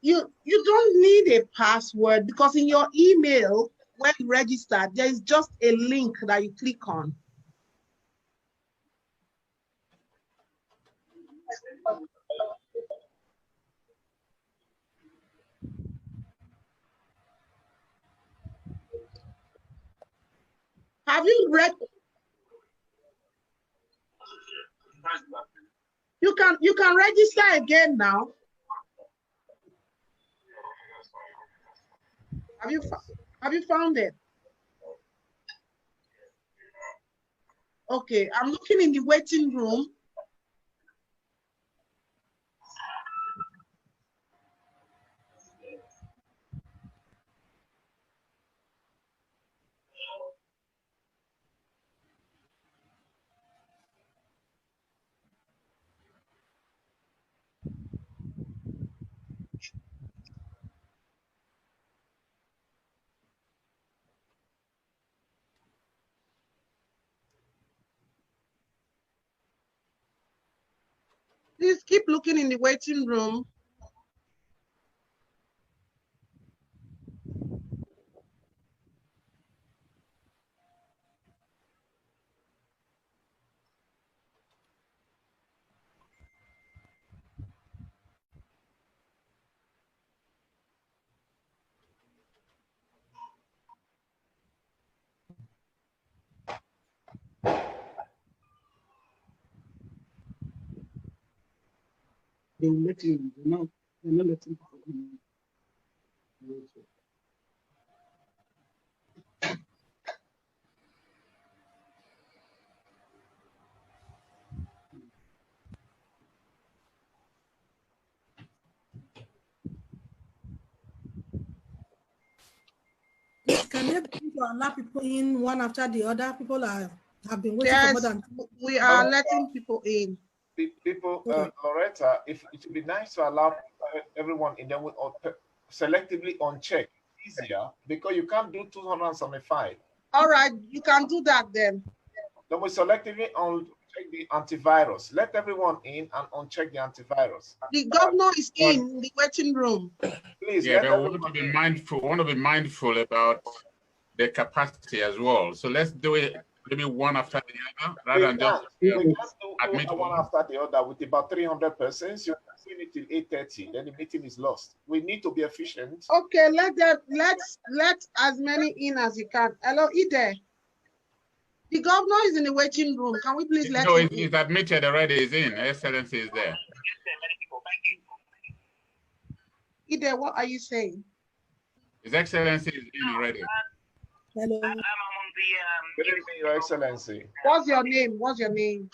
You don't need a password because in your email, when you register, there is just a link that you click on. Have you read? You can register again now. Have you found it? Okay, I'm looking in the waiting room. Please keep looking in the waiting room. They will let you know. They're not letting people in. Can they begin to allow people in one after the other? People have been waiting for more than. We are letting people in. People, Loretta, if it would be nice to allow everyone in, then we selectively uncheck. Easier because you can't do 275. All right, you can do that then. Then we selectively uncheck the antivirus. Let everyone in and uncheck the antivirus. The governor is in the waiting room. Please, yeah, but we want to be mindful. We want to be mindful about the capacity as well. So let's do it maybe one after the other, rather than just admit one after the other with about 300 persons. You can it till 8:30. Then the meeting is lost. We need to be efficient. Okay, let as many in as you can. Hello, Ide. The governor is in the waiting room. Can we please let him in? He's admitted already. He's in. Excellency is there. Ide, what are you saying? His Excellency is in already. Hello. Good evening, Your Excellency. What's your name? What's your name?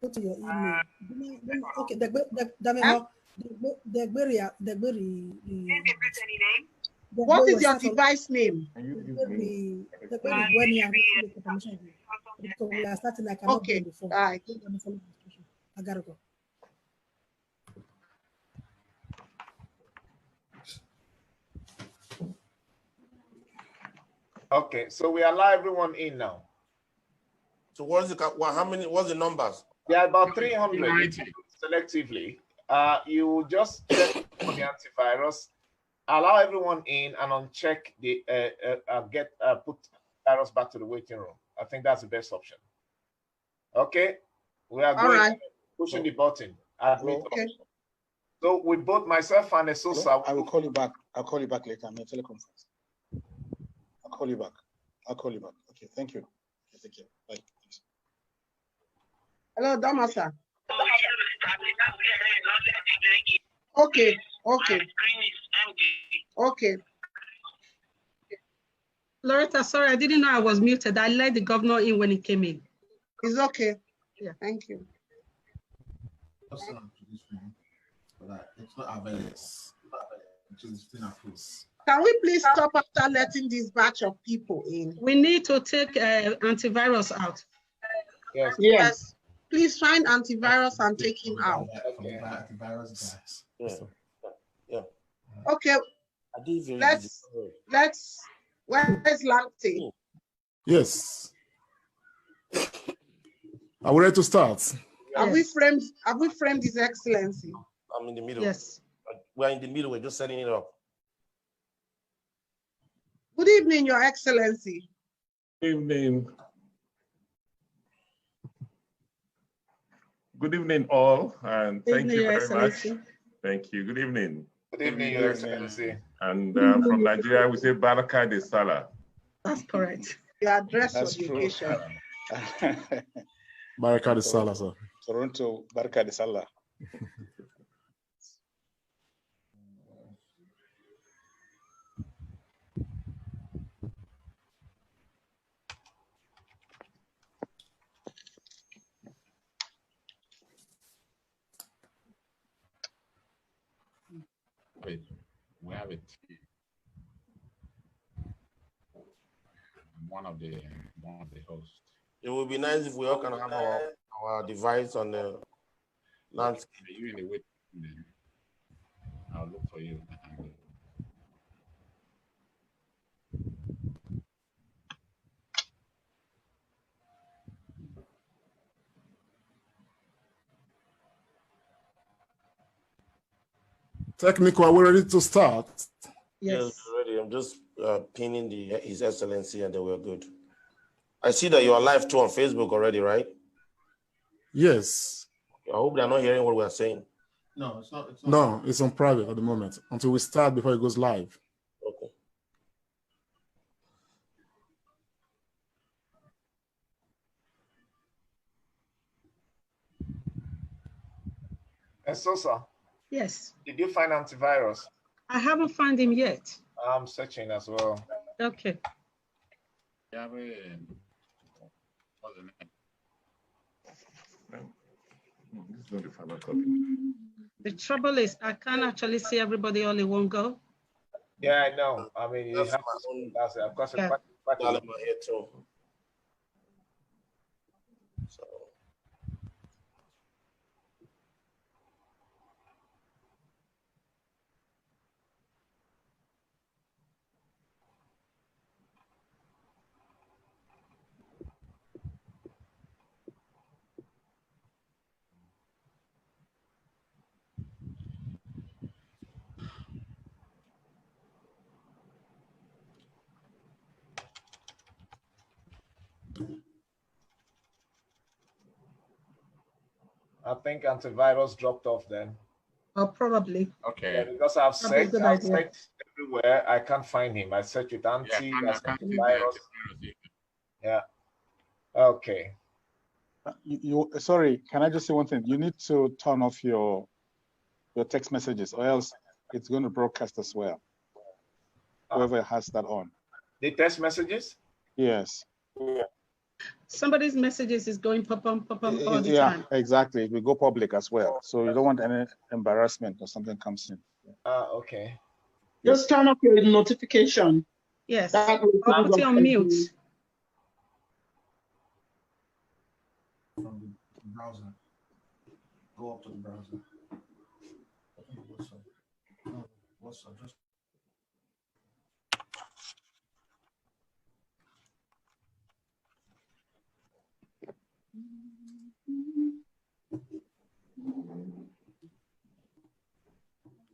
Go to your email. Okay, what is your device name? Okay, all right. I gotta go. Okay, so we allow everyone in now. So what's the numbers? There are about 300 selectively. You just check for the antivirus, allow everyone in, and uncheck the put virus back to the waiting room. I think that's the best option. Okay, we are going pushing the button. Admit. Okay. So with both myself and Esosa, I will call you back. I'll call you back later. I'm in a teleconference. I'll call you back. Okay, thank you. Okay, take care. Bye. Thanks. Hello, Damasa. Okay. Loretta, sorry, I didn't know I was muted. I let the governor in when he came in. It's okay. Yeah, thank you. It's not available. Can we please stop after letting this batch of people in? We need to take antivirus out. Yes. Please find antivirus and take him out. Okay. Antivirus guys. Yeah. Okay. Let's. Where's Lamptey? Yes. Are we ready to start? Have we framed His Excellency? I'm in the middle. Yes. We're in the middle. We're just setting it up. Good evening, Your Excellency. Good evening. Good evening, all, and thank you very much. Thank you. Good evening. Good evening, Your Excellency. And from Nigeria, we say Baraka de Salah. That's correct. Your address That's for the true. occasion. Baraka de Salah, sir. Toronto, Baraka de Salah. Wait, we have it. One of the hosts. It would be nice if we all can have our device on the landscape. You in the wait. I'll look for you. Technical, are we ready to start? Yes, ready. I'm just pinning His Excellency, and then we're good. I see that you are live too on Facebook already, right? Yes. I hope they're not hearing what we're saying. No, it's not. No, it's on private at the moment until we start before it goes live. Okay. Sosa. Yes. Did you find antivirus? I haven't found him yet. I'm searching as well. Okay. Yeah, what's the name? This is not the final copy. The trouble is I can't actually see everybody all in one go. Yeah, I know. I mean, you have to. That's it. Of course, Yeah. quite a lot. Here too. So. I think antivirus dropped off then. Oh, probably. Okay. Yeah, because I've That'd be a searched, good idea. everywhere. I can't find him. I searched with anti, I can't see the antivirus. antivirus. Yeah. Okay. Sorry, can I just say one thing? You need to turn off your text messages, or else it's going to broadcast as well. Whoever has that on. The text messages? Yes. Somebody's messages is going pop all the Yeah, time. exactly. It will go public as well. So you don't want any embarrassment or something comes in. Okay. Just turn off your notification. Yes. That will Or put it on mute. From the browser. Go up to the browser. What's up? Just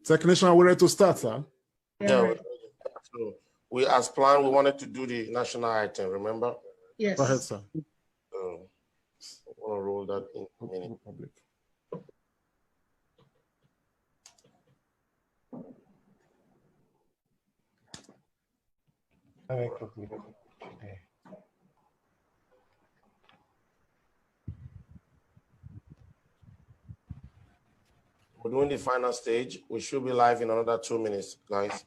Technician, are we ready to start, sir? Yeah. So we, as planned, we wanted to do the national item, remember? Yes. Go ahead, sir. I want to roll that in a minute. Public. Very quickly. Okay. We're doing the final stage. We should be live in another 2 minutes, guys.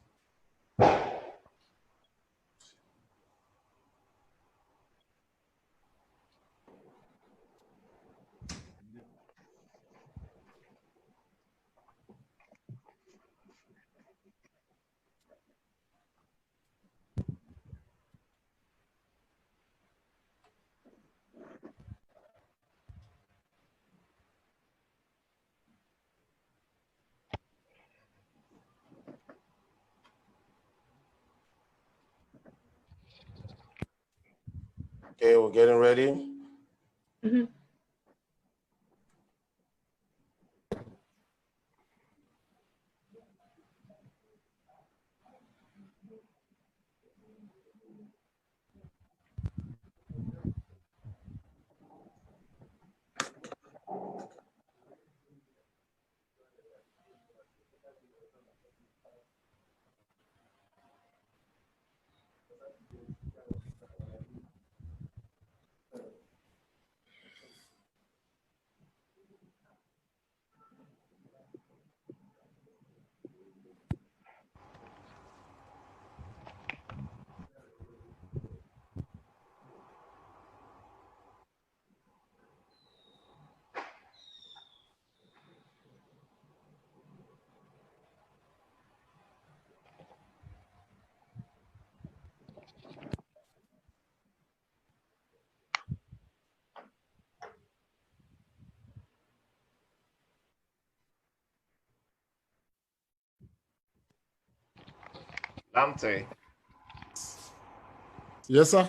Okay, we're getting ready. Mm-hmm. Lamte. Yes, sir.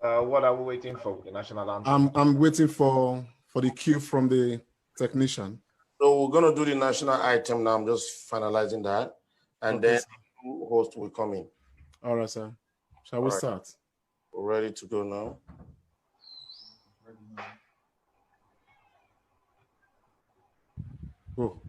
What are we waiting for with the national anthem? I'm waiting for the cue from the technician. So we're gonna do the national item now. I'm just finalizing that, and Okay, then sir. the host will come in. All right, sir. Shall we All right. start? We're ready to go now. Go.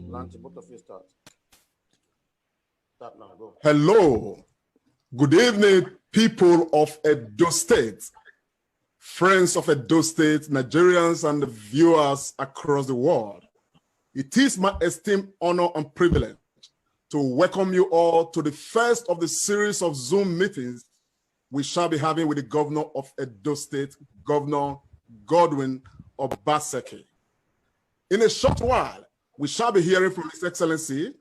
Lance, both of you start. Start now, go. Hello. Good evening, people of Edo State, friends of Edo State, Nigerians, and the viewers across the world. It is my esteemed honor and privilege to welcome you all to the first of the series of Zoom meetings we shall be having with the governor of Edo State, Governor Godwin Obaseki. In a short while, we shall be hearing from His Excellency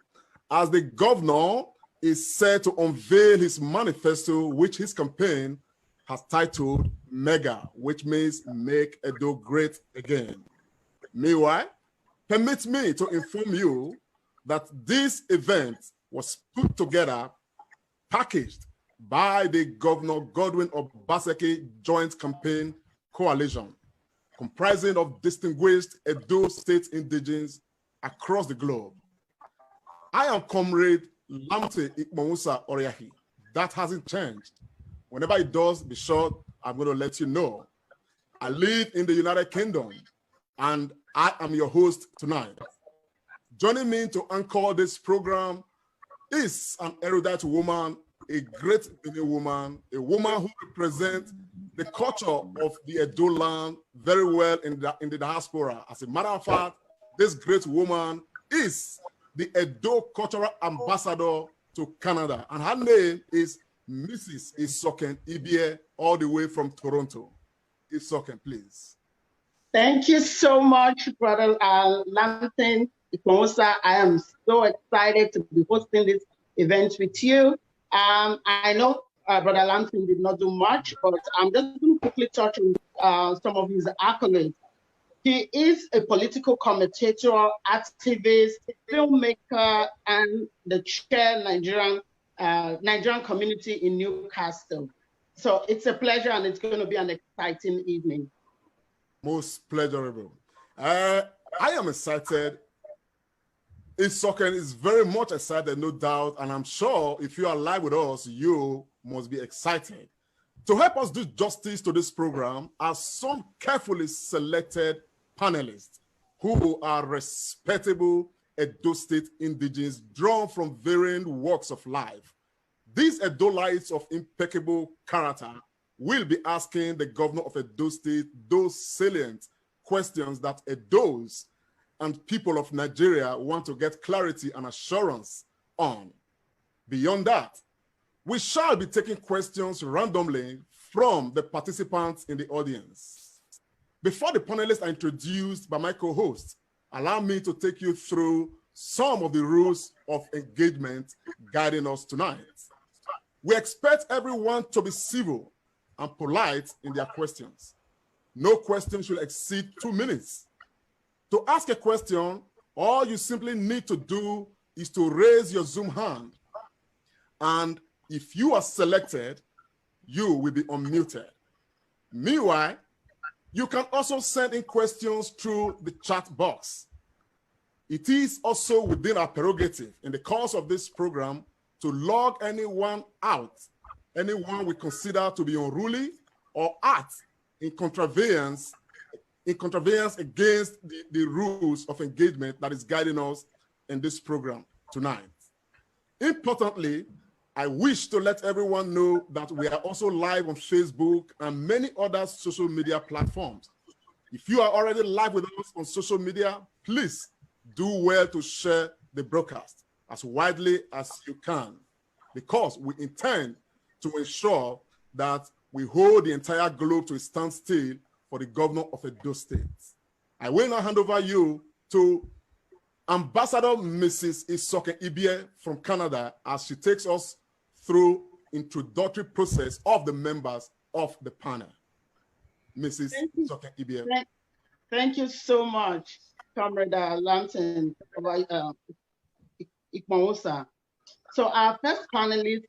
as the governor is set to unveil his manifesto, which his campaign has titled MEGA, which means Make Edo Great Again. Meanwhile, permit me to inform you that this event was put together, packaged by the Governor Godwin Obaseki Joint Campaign Coalition, comprising of distinguished Edo State indigenes across the globe. I am Comrade Lamte Ikmongusa Oriahi. That hasn't changed. Whenever it does, be sure I'm going to let you know. I live in the United Kingdom, and I am your host tonight. Joining me to anchor this program is an erudite woman, a great woman, a woman who represents the culture of the Edo land very well in the diaspora. As a matter of fact, this great woman is the Edo Cultural Ambassador to Canada, and her name is Mrs. Isoken Ibie, all the way from Toronto. Isoken, please. Thank you so much, Brother Lampton Ikmongusa. I am so excited to be hosting this event with you. I know Brother Lampton did not do much, but I'm just going to quickly touch on some of his accolades. He is a political commentator, activist, filmmaker, and the chair Nigerian community in Newcastle. So it's a pleasure, and it's going to be an exciting evening. Most pleasurable. I am excited. Isoken is very much excited, no doubt, and I'm sure if you are live with us, you must be excited. To help us do justice to this program are some carefully selected panelists who are respectable Edo State indigenes drawn from varying walks of life. These Edolites of impeccable character will be asking the governor of Edo State those salient questions that Edos and people of Nigeria want to get clarity and assurance on. Beyond that, we shall be taking questions randomly from the participants in the audience. Before the panelists are introduced by my co-host, allow me to take you through some of the rules of engagement guiding us tonight. We expect everyone to be civil and polite in their questions. No question should exceed 2 minutes. To ask a question, all you simply need to do is to raise your Zoom hand. And if you are selected, you will be unmuted. Meanwhile, you can also send in questions through the chat box. It is also within our prerogative in the course of this program to log anyone out anyone we consider to be unruly or act in contravenance against the rules of engagement that is guiding us in this program tonight. Importantly, I wish to let everyone know that we are also live on Facebook and many other social media platforms. If you are already live with us on social media, please do well to share the broadcast as widely as you can, because we intend to ensure that we hold the entire globe to a standstill for the governor of Edos State. I will now hand over you to Ambassador Mrs. Isoke Ibie from Canada as she takes us through introductory process of the members of the panel. Mrs. Isoke Ibie. Thank you so much, Comrade Lanton Ikmaosa. So our first panelist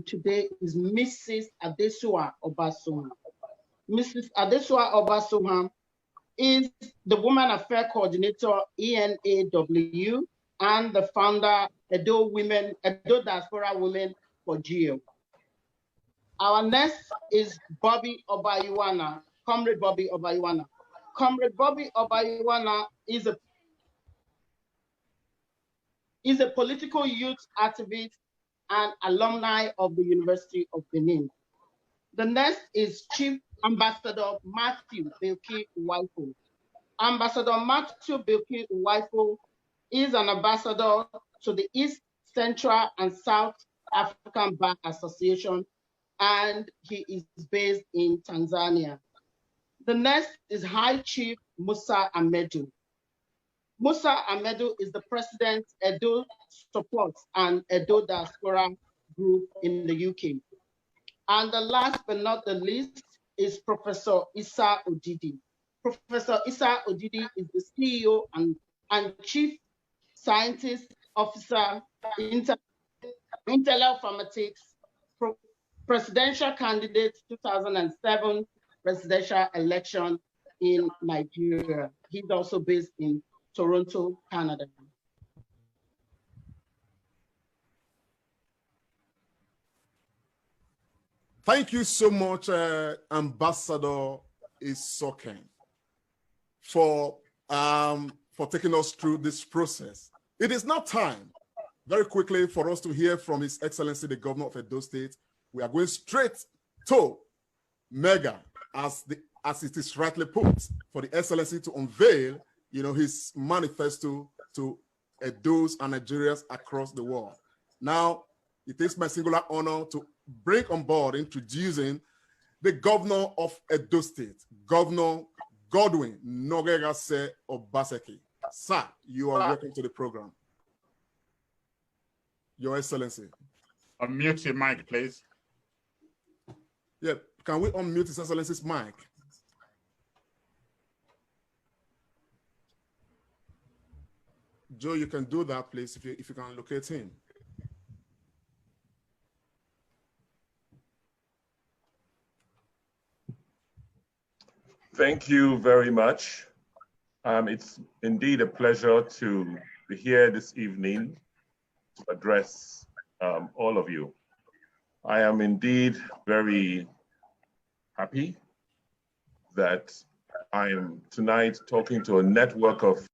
today is Mrs. Adesua Obasoham. Mrs. Adesua Obasoham is the Women Affairs Coordinator, ENAW, and the founder, Edo Diaspora Women for GEO. Our next is Bobby Obayuwana, Comrade Bobby Obayuwana. Comrade Bobby Obayuwana is a political youth activist and alumni of the University of Benin. The next is Chief Ambassador Matthew Bilki Uwaifo. Ambassador Matthew Bilki Uwaifo is an ambassador to the East, Central, and South African Bar Association, and he is based in Tanzania. The next is High Chief Musa Amedu. Musa Amedu is the president, Edo Support and Edo Diaspora Group in the UK. And the last but not the least is Professor Issa Odidi. Professor Issa Odidi is the CEO and Chief Scientist Officer, Intel Informatics, presidential candidate 2007 presidential election in Nigeria. He's also based in Toronto, Canada. Thank you so much, Ambassador Isoke, for taking us through this process. It is now time, very quickly, for us to hear from His Excellency, the Governor of Edo State. We are going straight to Mega, as it is rightly put, for the Excellency to unveil, his manifesto to Edos and Nigerians across the world. Now, it is my singular honor to bring on board introducing the Governor of Edo State, Governor Godwin Nogegase Obaseki. Sir, you are welcome to the program. Your Excellency. Unmute your mic, please. Yeah, can we unmute His Excellency's mic? Joe, you can do that, please, if you can locate him. Thank you very much. It's indeed a pleasure to be here this evening to address all of you. I am indeed very happy that I am tonight talking to a network of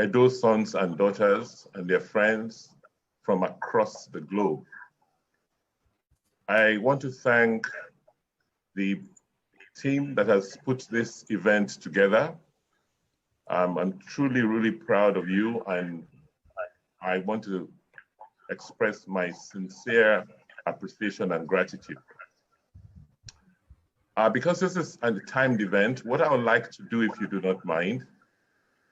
Edo sons and daughters and their friends from across the globe. I want to thank the team that has put this event together. I'm truly, really proud of you, and I want to express my sincere appreciation and gratitude. Because this is a timed event, what I would like to do, if you do not mind,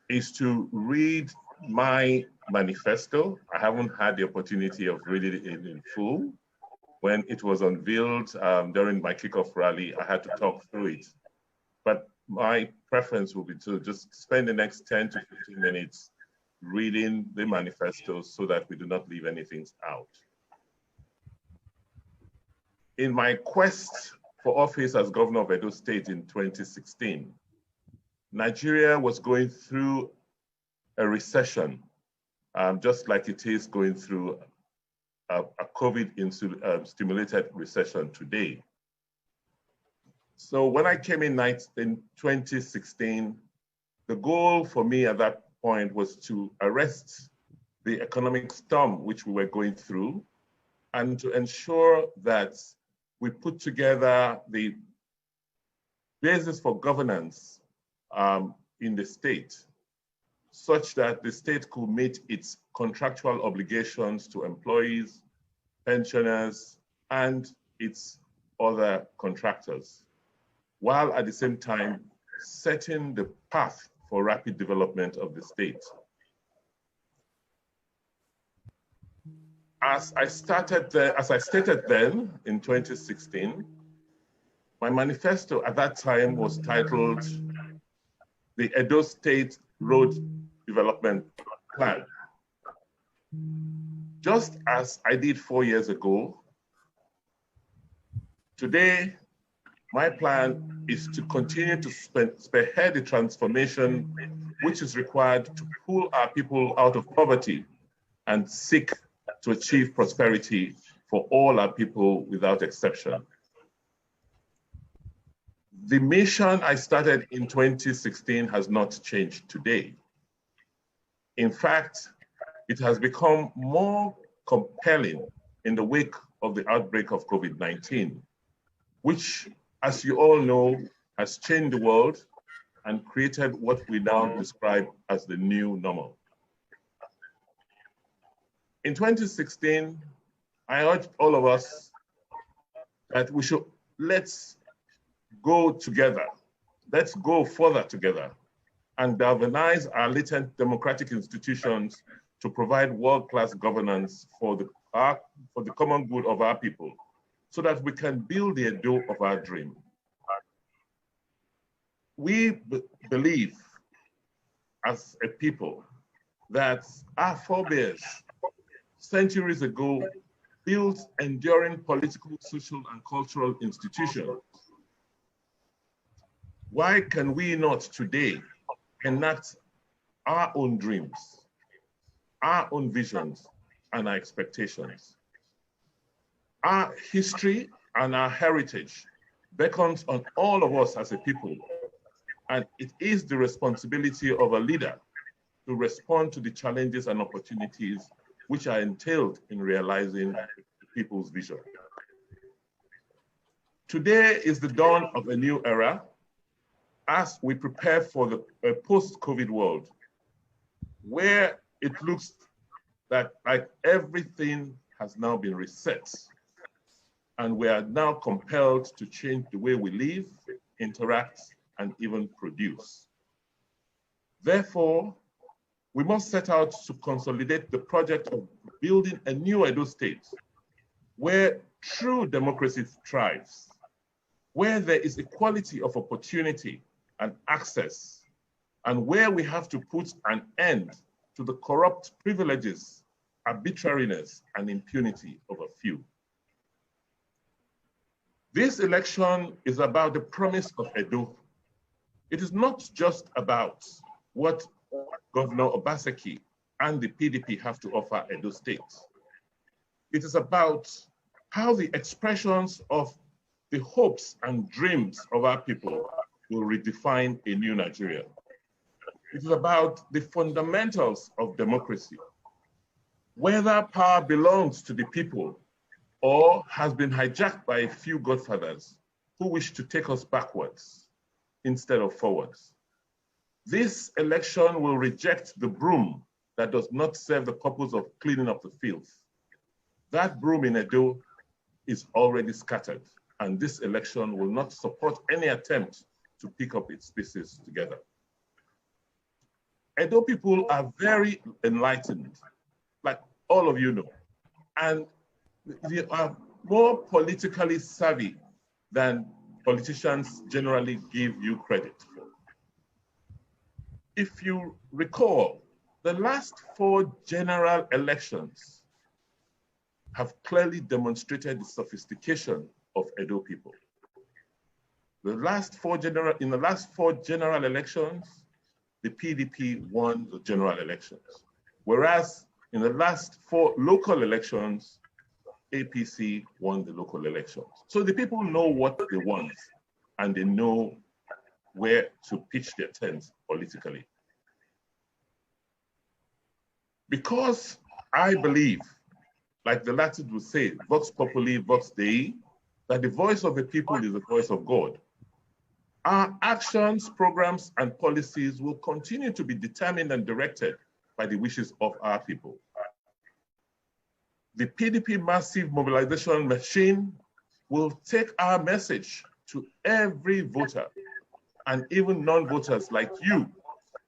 is to read my manifesto. I haven't had the opportunity of reading it in full. When it was unveiled during my kickoff rally, I had to talk through it. But my preference will be to just spend the next 10 to 15 minutes reading the manifesto so that we do not leave anything out. In my quest for office as governor of Edo State in 2016, Nigeria was going through a recession, just like it is going through a COVID-stimulated recession today. So when I came in 2016, the goal for me at that point was to arrest the economic storm which we were going through and to ensure that we put together the basis for governance in the state, such that the state could meet its contractual obligations to employees, pensioners, and its other contractors, while at the same time setting the path for rapid development of the state. As I stated then in 2016, my manifesto at that time was titled the Edos State Road Development Plan. Just as I did 4 years ago, today, my plan is to continue to spearhead the transformation which is required to pull our people out of poverty and seek to achieve prosperity for all our people without exception. The mission I started in 2016 has not changed today. In fact, it has become more compelling in the wake of the outbreak of COVID-19, which, as you all know, has changed the world and created what we now describe as the new normal. In 2016, I urged all of us that let's go together. Let's go further together and galvanize our latent democratic institutions to provide world-class governance for the common good of our people, so that we can build the Edo of our dream. We believe as a people that our forebears centuries ago built enduring political, social, and cultural institutions. Why can we not today enact our own dreams, our own visions, and our expectations? Our history and our heritage beckons on all of us as a people, and it is the responsibility of a leader to respond to the challenges and opportunities which are entailed in realizing people's vision. Today is the dawn of a new era as we prepare for the post-COVID world, where it looks that like everything has now been reset, and we are now compelled to change the way we live, interact, and even produce. Therefore, we must set out to consolidate the project of building a new Edo state where true democracy thrives, where there is equality of opportunity and access, and where we have to put an end to the corrupt privileges, arbitrariness, and impunity of a few. This election is about the promise of Edo. It is not just about what Governor Obaseki and the PDP have to offer Edo State. It is about how the expressions of the hopes and dreams of our people will redefine a new Nigeria. It is about the fundamentals of democracy, whether power belongs to the people or has been hijacked by a few godfathers who wish to take us backwards instead of forwards. This election will reject the broom that does not serve the purpose of cleaning up the filth. That broom in Edo is already scattered, and this election will not support any attempt to pick up its pieces together. Edo people are very enlightened, like all of you know, and they are more politically savvy than politicians generally give you credit for. If you recall, the last 4 general elections have clearly demonstrated the sophistication of Edo people. In the last 4 general elections, the PDP won the general elections. Whereas in the last 4 local elections, APC won the local elections. So the people know what they want and they know where to pitch their tents politically. Because I believe, like the Latin would say, vox populi, vox Dei, that the voice of the people is the voice of God. Our actions, programs, and policies will continue to be determined and directed by the wishes of our people. The PDP massive mobilization machine will take our message to every voter and even non-voters like you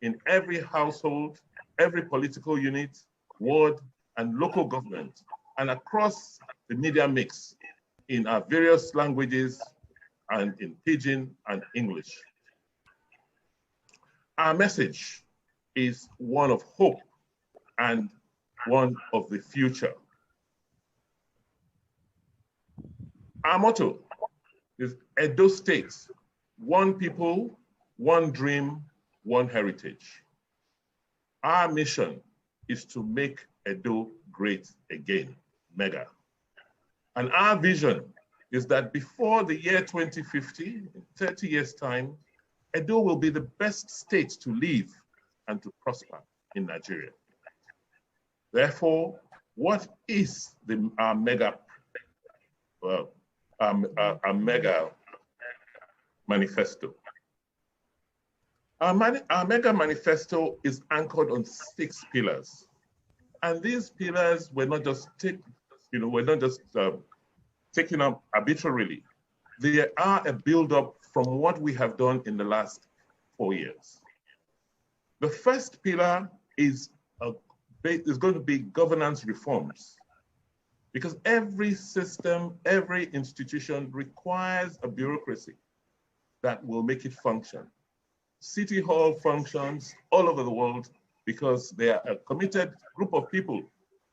in every household, every political unit, ward, and local government, and across the media mix in our various languages and in Pidgin and English. Our message is one of hope and one of the future. Our motto is Edo State, one people, one dream, one heritage. Our mission is to make Edo great again, mega. And our vision is that before the year 2050, in 30 years' time, Edo will be the best state to live and to prosper in Nigeria. Therefore, what is our mega manifesto? Our mega manifesto is anchored on 6 pillars. And these pillars were not just taken up arbitrarily. They are a build-up from what we have done in the last 4 years. The first pillar is going to be governance reforms, because every system, every institution requires a bureaucracy that will make it function. City Hall functions all over the world because they are a committed group of people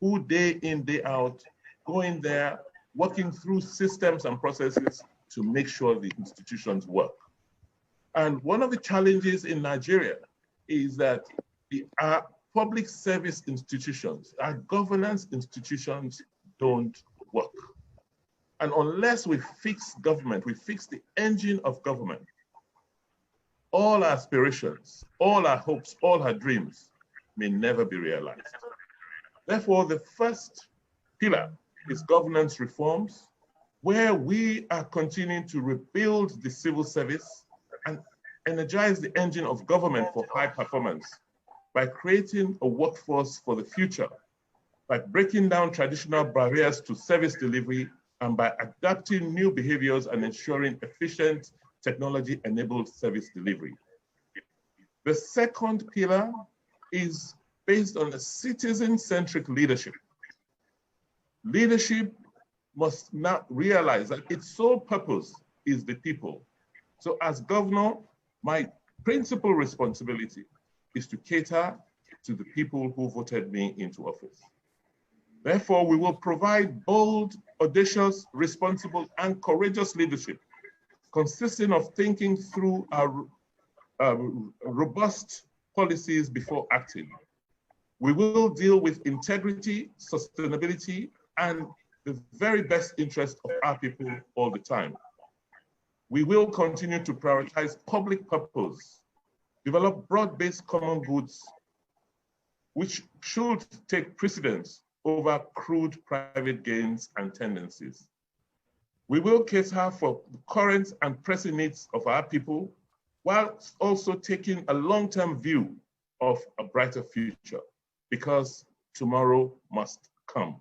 who day in, day out, go in there, working through systems and processes to make sure the institutions work. And one of the challenges in Nigeria is that our public service institutions, our governance institutions don't work. And unless we fix government, we fix the engine of government, all our aspirations, all our hopes, all our dreams may never be realized. Therefore, the first pillar is governance reforms, where we are continuing to rebuild the civil service and energize the engine of government for high performance by creating a workforce for the future, by breaking down traditional barriers to service delivery, and by adapting new behaviors and ensuring efficient technology-enabled service delivery. The second pillar is based on a citizen-centric leadership. Leadership must now realize that its sole purpose is the people. So as governor, my principal responsibility is to cater to the people who voted me into office. Therefore, we will provide bold, audacious, responsible, and courageous leadership, consisting of thinking through our robust policies before acting. We will deal with integrity, sustainability, and the very best interest of our people all the time. We will continue to prioritize public purpose, develop broad-based common goods, which should take precedence over crude private gains and tendencies. We will cater for the current and pressing needs of our people, while also taking a long-term view of a brighter future, because tomorrow must come.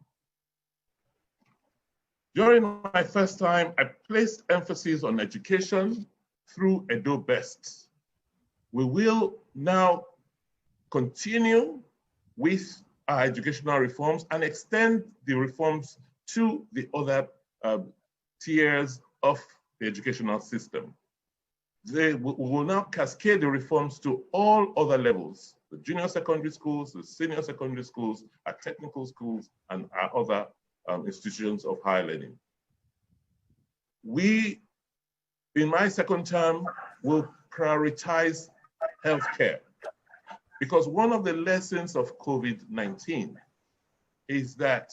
During my first time, I placed emphasis on education through Edo Best. We will now continue with our educational reforms and extend the reforms to the other tiers of the educational system. We will now cascade the reforms to all other levels, the junior secondary schools, the senior secondary schools, our technical schools, and our other institutions of higher learning. We, in my second term, will prioritize healthcare, because one of the lessons of COVID-19 is that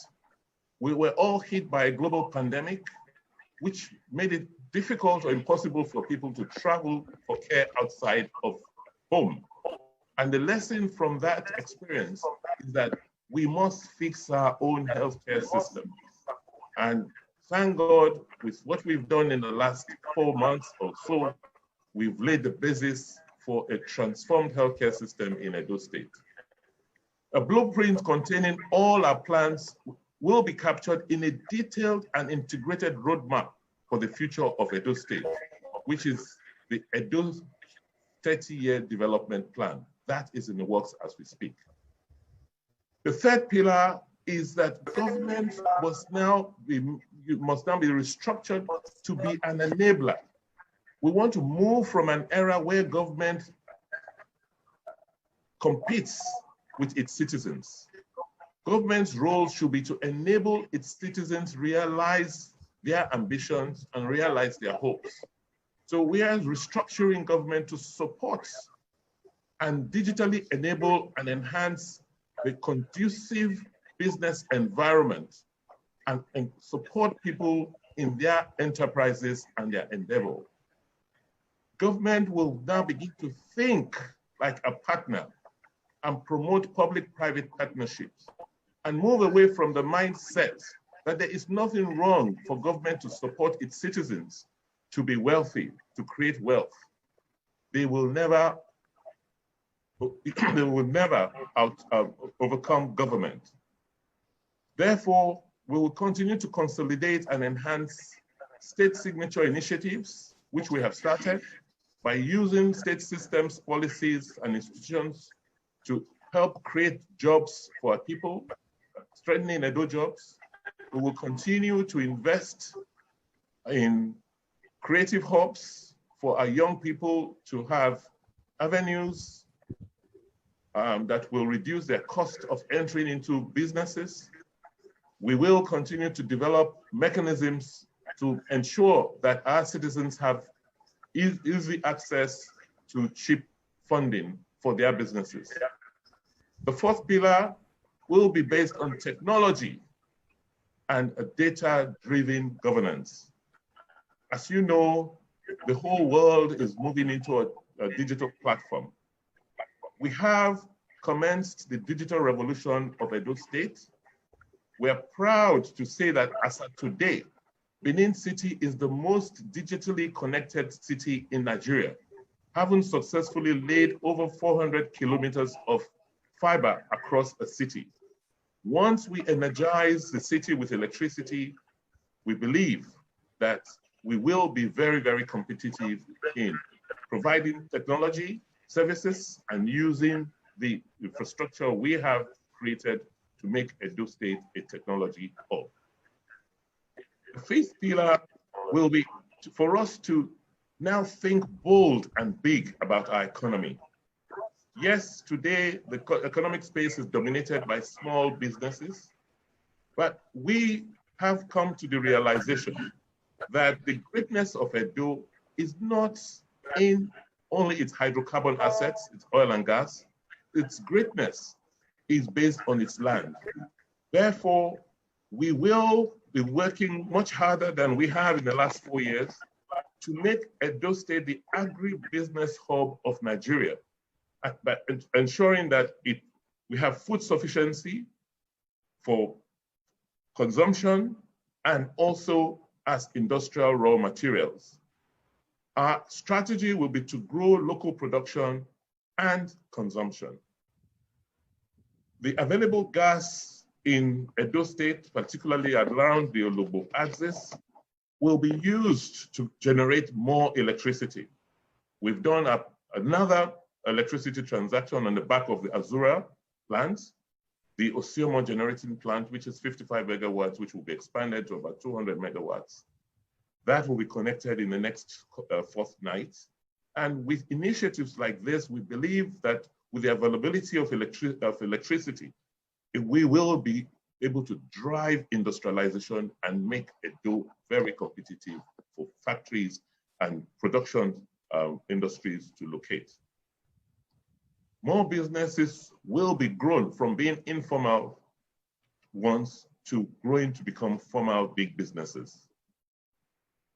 We were all hit by a global pandemic, which made it difficult or impossible for people to travel for care outside of home. And the lesson from that experience is that we must fix our own healthcare system. And thank God, with what we've done in the last 4 months or so, we've laid the basis for a transformed healthcare system in Edo State. A blueprint containing all our plans will be captured in a detailed and integrated roadmap for the future of Edo State, which is the Edo 30-year development plan. That is in the works as we speak. The third pillar is that government must now be restructured to be an enabler. We want to move from an era where government competes with its citizens. Government's role should be to enable its citizens realize their ambitions and realize their hopes. So we are restructuring government to support and digitally enable and enhance the conducive business environment and support people in their enterprises and their endeavor. Government will now begin to think like a partner and promote public-private partnerships and move away from the mindset that there is nothing wrong for government to support its citizens to be wealthy, to create wealth. They will never overcome government. Therefore, we will continue to consolidate and enhance state signature initiatives, which we have started, by using state systems, policies, and institutions to help create jobs for our people, strengthening Edo jobs. We will continue to invest in creative hubs for our young people to have avenues that will reduce their cost of entering into businesses. We will continue to develop mechanisms to ensure that our citizens have easy access to cheap funding for their businesses. The fourth pillar will be based on technology and a data-driven governance. As you know, the whole world is moving into a digital platform. We have commenced the digital revolution of Edo State. We are proud to say that as of today, Benin City is the most digitally connected city in Nigeria, having successfully laid over 400 kilometers of fiber across the city. Once we energize the city with electricity, we believe that we will be very, very competitive in providing technology, services, and using the infrastructure we have created to make Edo State a technology hub. The fifth pillar will be for us to now think bold and big about our economy. Yes, today the economic space is dominated by small businesses, but we have come to the realization that the greatness of Edo is not in only its hydrocarbon assets, its oil and gas. Its greatness is based on its land. Therefore, we will be working much harder than we have in the last 4 years to make Edo State the agribusiness hub of Nigeria, but ensuring that we have food sufficiency for consumption and also as industrial raw materials. Our strategy will be to grow local production and consumption. The available gas in Edo State, particularly around the Ologbo axis, will be used to generate more electricity. We've done another electricity transaction on the back of the Azura plant, the Osiomo generating plant, which is 55 megawatts, which will be expanded to about 200 megawatts. That will be connected in the next fortnight. And with initiatives like this, we believe that with the availability of electricity, we will be able to drive industrialization and make Edo very competitive for factories and production industries to locate. More businesses will be grown from being informal ones to growing to become formal big businesses.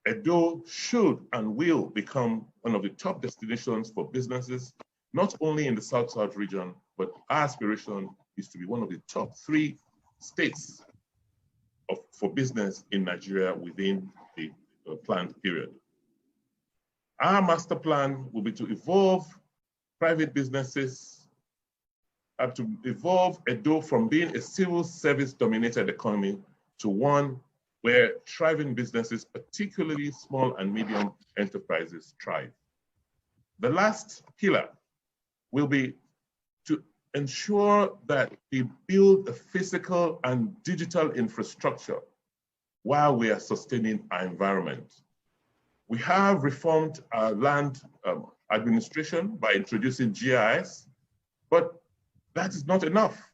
Edo should and will become one of the top destinations for businesses, not only in the South-South region, but our aspiration is to be one of the top 3 states for business in Nigeria within the planned period. Our master plan will be to evolve private businesses, to evolve Edo from being a civil service dominated economy to one where thriving businesses, particularly small and medium enterprises, thrive. The last pillar will be to ensure that we build a physical and digital infrastructure while we are sustaining our environment. We have reformed our land administration by introducing GIS, but that is not enough.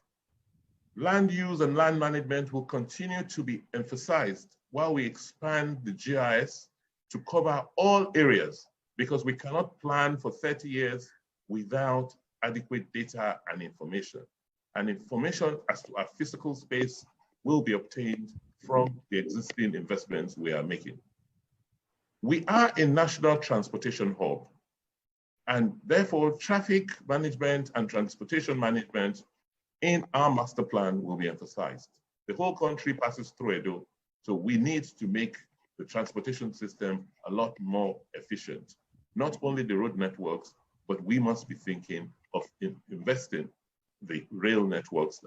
Land use and land management will continue to be emphasized while we expand the GIS to cover all areas, because we cannot plan for 30 years without adequate data and information. And information as to our physical space will be obtained from the existing investments we are making. We are a national transportation hub, and therefore traffic management and transportation management in our master plan will be emphasized. The whole country passes through Edo, so we need to make the transportation system a lot more efficient. Not only the road networks, but we must be thinking of investing the rail networks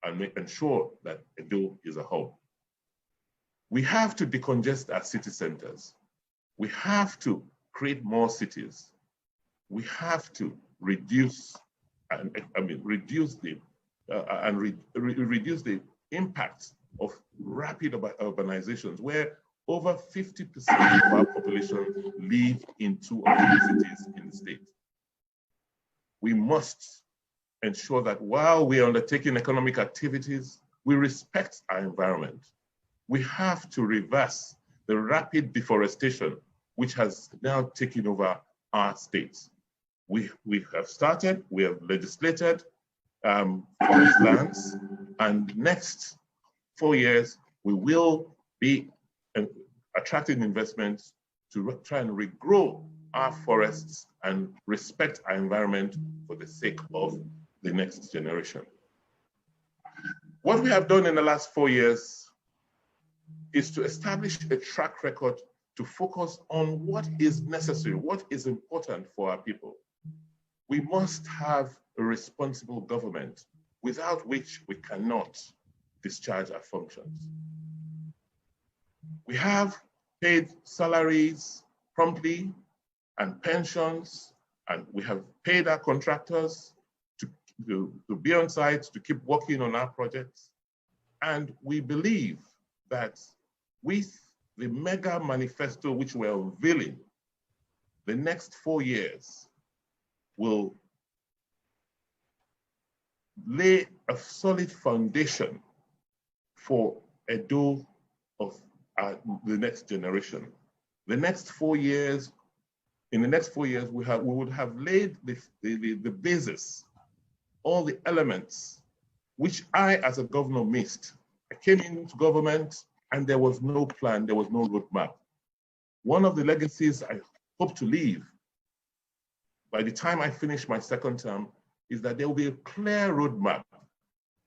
and ensure that Edo is a hub. We have to decongest our city centers. We have to create more cities. We have to reduce reduce the impact of rapid urbanizations, where over 50% of our population live in 2 or 3 cities in the state. We must ensure that while we are undertaking economic activities, we respect our environment. We have to reverse the rapid deforestation which has now taken over our states. We have started, we have legislated forest lands, and next 4 years, we will be attracting investments to try and regrow our forests and respect our environment for the sake of the next generation. What we have done in the last 4 years is to establish a track record to focus on what is necessary, what is important for our people. We must have a responsible government, without which we cannot discharge our functions. We have paid salaries promptly and pensions, and we have paid our contractors to be on site, to keep working on our projects. And we believe that with the mega manifesto which we're unveiling, the next 4 years will lay a solid foundation for Edo of the next generation. The next 4 years, in the next 4 years, we would have laid the basis, all the elements which I, as a governor, missed. I came into government and there was no plan, there was no roadmap. One of the legacies I hope to leave by the time I finish my second term is that there will be a clear roadmap,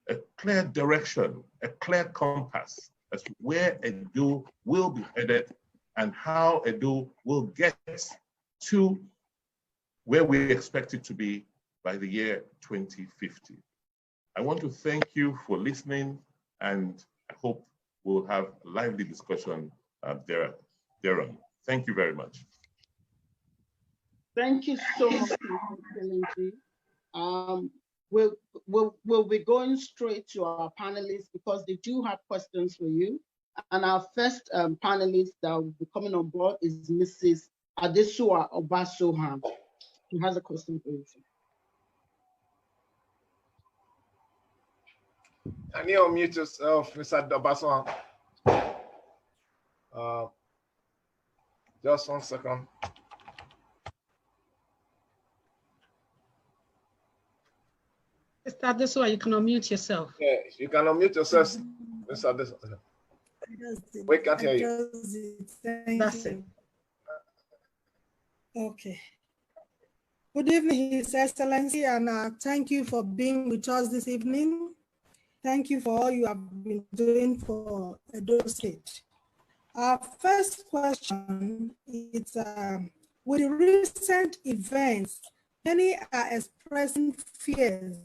a clear direction, a clear compass as to where Edo will be headed and how Edo will get to where we expect it to be by the year 2050. I want to thank you for listening, and I hope we'll have a lively discussion thereon. Thank you very much. Thank you so much, Excellency. We'll be going straight to our panelists because they do have questions for you. And our first panelist that will be coming on board is Mrs. Adesua Obasohan. She has a question for you. Can you unmute yourself, Mr. Obasohan? Just 1 second. Mr. Adesua, you can unmute yourself. Yeah, you can unmute yourself. We can't hear you. That's it. Okay. Good evening, His Excellency, and thank you for being with us this evening. Thank you for all you have been doing for Edo State. Our first question is, with the recent events, many are expressing fears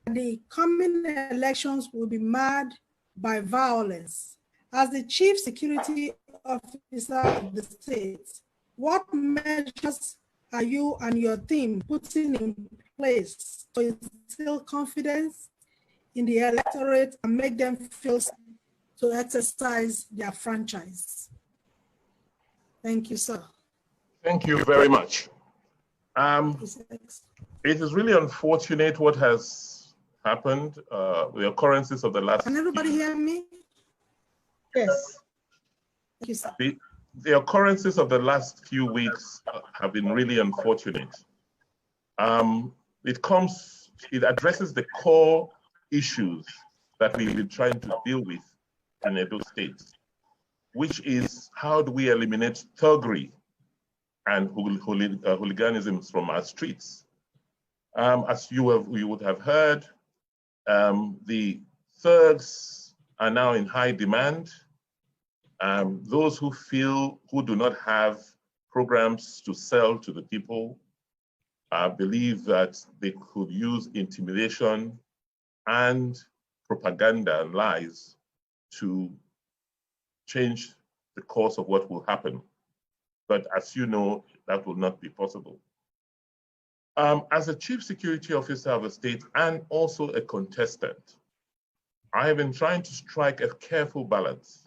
that the coming elections will be marred by violence. As the Chief Security Officer of the state, what measures are you and your team putting in place to instill confidence in the electorate and make them feel safe to exercise their franchise? Thank you, sir. Thank you very much. It is really unfortunate what has happened, the occurrences of the last... Can everybody hear me? Yes. Thank you, sir. The occurrences of the last few weeks have been really unfortunate. It addresses the core issues that we've been trying to deal with in Edo State, which is how do we eliminate thuggery and hooliganism from our streets. As you would have heard, the thugs are now in high demand. Those who do not have programs to sell to the people believe that they could use intimidation and propaganda and lies to change the course of what will happen. But as you know, that will not be possible. As a Chief Security Officer of the state and also a contestant, I have been trying to strike a careful balance.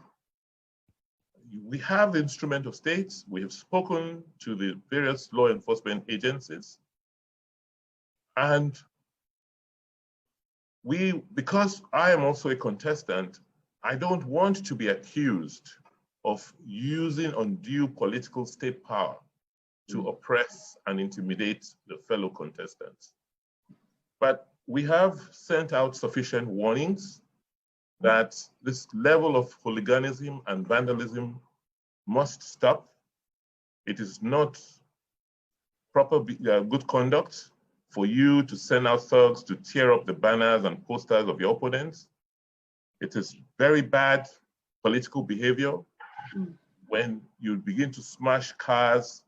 We have the instrument of states. We have spoken to the various law enforcement agencies. And because I am also a contestant, I don't want to be accused of using undue political state power to oppress and intimidate the fellow contestants. But we have sent out sufficient warnings that this level of hooliganism and vandalism must stop. It is not proper good conduct for you to send out thugs to tear up the banners and posters of your opponents. It is very bad political behavior when you begin to smash cars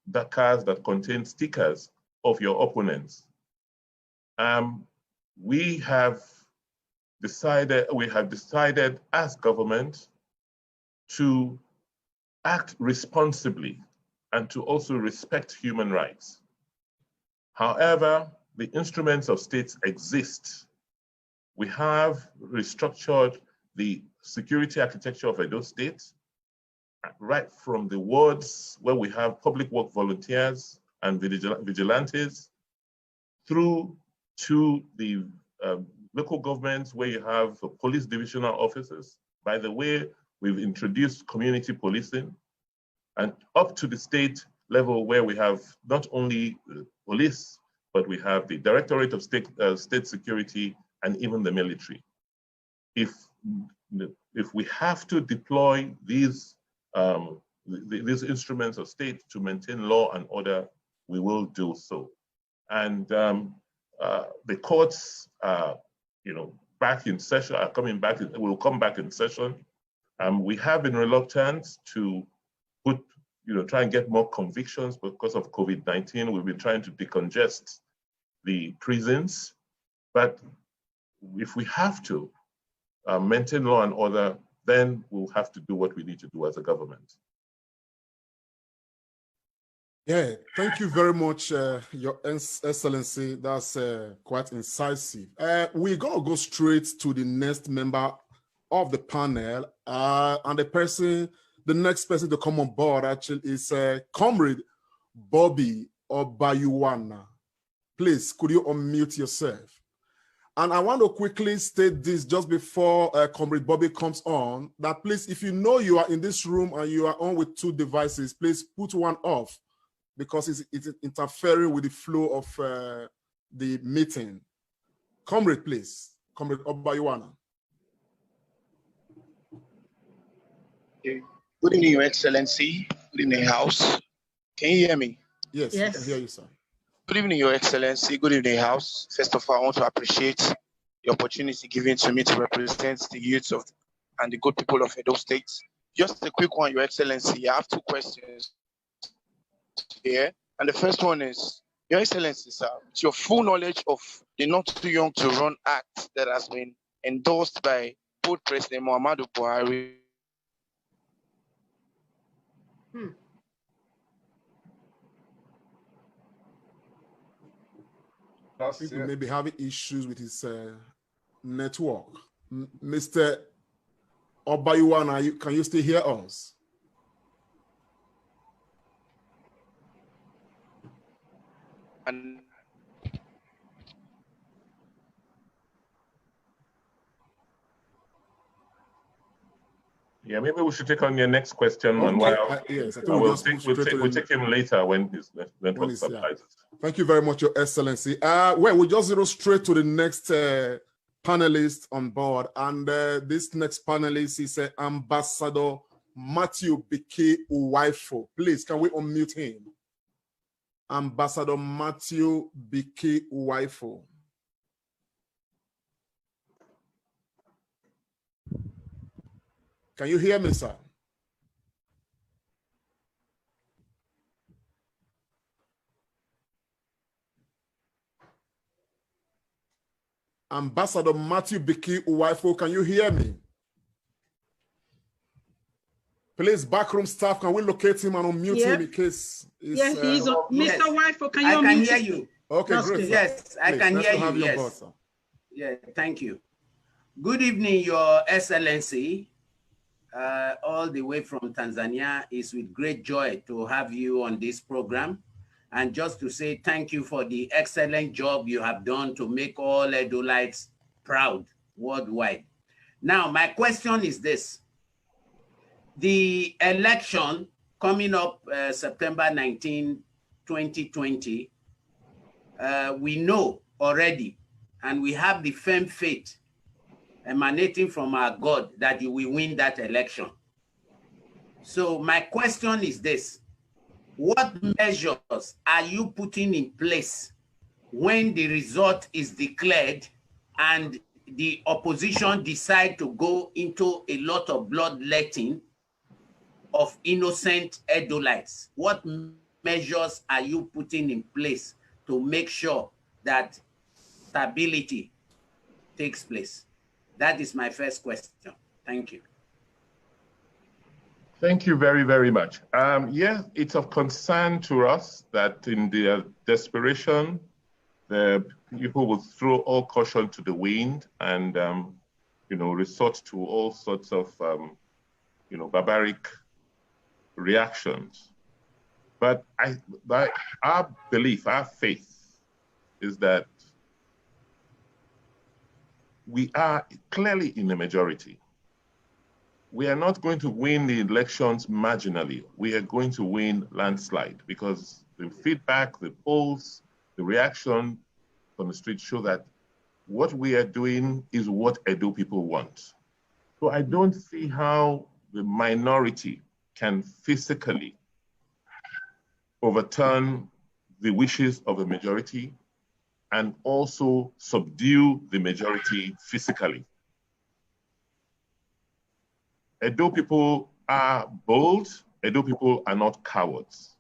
that contain stickers of your opponents. We have decided as government to act responsibly and to also respect human rights. However, the instruments of states exist. We have restructured the security architecture of Edo State, right from the wards where we have public work volunteers and vigilantes, through to the local governments where you have police divisional officers. By the way, we've introduced community policing, and up to the state level where we have not only police, but we have the Directorate of State Security and even the military. If we have to deploy these instruments of state to maintain law and order, we will do so. And the courts, back in session, are coming back. Will come back in session. We have been reluctant to try and get more convictions because of COVID-19. We've been trying to decongest the prisons, but if we have to maintain law and order, then we'll have to do what we need to do as a government. Yeah, thank you very much, Your Excellency. That's quite incisive. We're going to go straight to the next member of the panel, and the next person to come on board actually is Comrade Bobby Obayuwana. Please, could you unmute yourself? And I want to quickly state this just before Comrade Bobby comes on, that please, if you know you are in this room and you are on with two devices, please put one off because it's interfering with the flow of the meeting. Comrade, please. Comrade Obayuwana. Good evening, Your Excellency. Good evening, House. Can you hear me? Yes, I can hear you, sir. Good evening, Your Excellency. Good evening, House. First of all, I want to appreciate the opportunity given to me to represent the youths of and the good people of Edo State. Just a quick one, Your Excellency. I have two questions here. And the first one is, Your Excellency, sir, with your full knowledge of the Not Too Young to Run Act that has been endorsed by both President Muhammadu Buhari. I think we may be having issues with his network. Mr. Obayuwan, can you still hear us? Yeah, maybe we should take on your next question. Okay. And while yes, I think we'll take him later when his network stabilizes. Thank you very much, Your Excellency. Well, we'll just go straight to the next panelist on board. And this next panelist is Ambassador Matthew Biki Uwaifo. Please, can we unmute him? Ambassador Matthew Biki Uwaifo. Can you hear me, sir? Ambassador Matthew Biki Uwaifo, can you hear me? Please, backroom staff, can we locate him and unmute him in case? Yes, he's on. Yes. Mr. Uwaifo, can you unmute? I can hear you. Okay, That's great. good. Yes, I can hear you. Yes. Yes. Yeah, thank you. Good evening, Your Excellency. All the way from Tanzania. It's with great joy to have you on this program. And just to say thank you for the excellent job you have done to make all Edolites proud worldwide. Now, my question is this. The election coming up September 19, 2020, we know already, and we have the firm faith emanating from our God that you will win that election. So my question is this: what measures are you putting in place when the result is declared and the opposition decide to go into a lot of bloodletting of innocent Edolites? What measures are you putting in place to make sure that stability takes place? That is my first question. Thank you. Thank you very, very much. Yeah, it's of concern to us that in their desperation, the people will throw all caution to the wind and, resort to all sorts of, barbaric reactions. But our belief, our faith is that we are clearly in the majority. We are not going to win the elections marginally. We are going to win landslide because the feedback, the polls, the reaction from the street show that what we are doing is what Edo people want. So I don't see how the minority can physically overturn the wishes of the majority and also subdue the majority physically. Edo people are bold. Edo people are not cowards.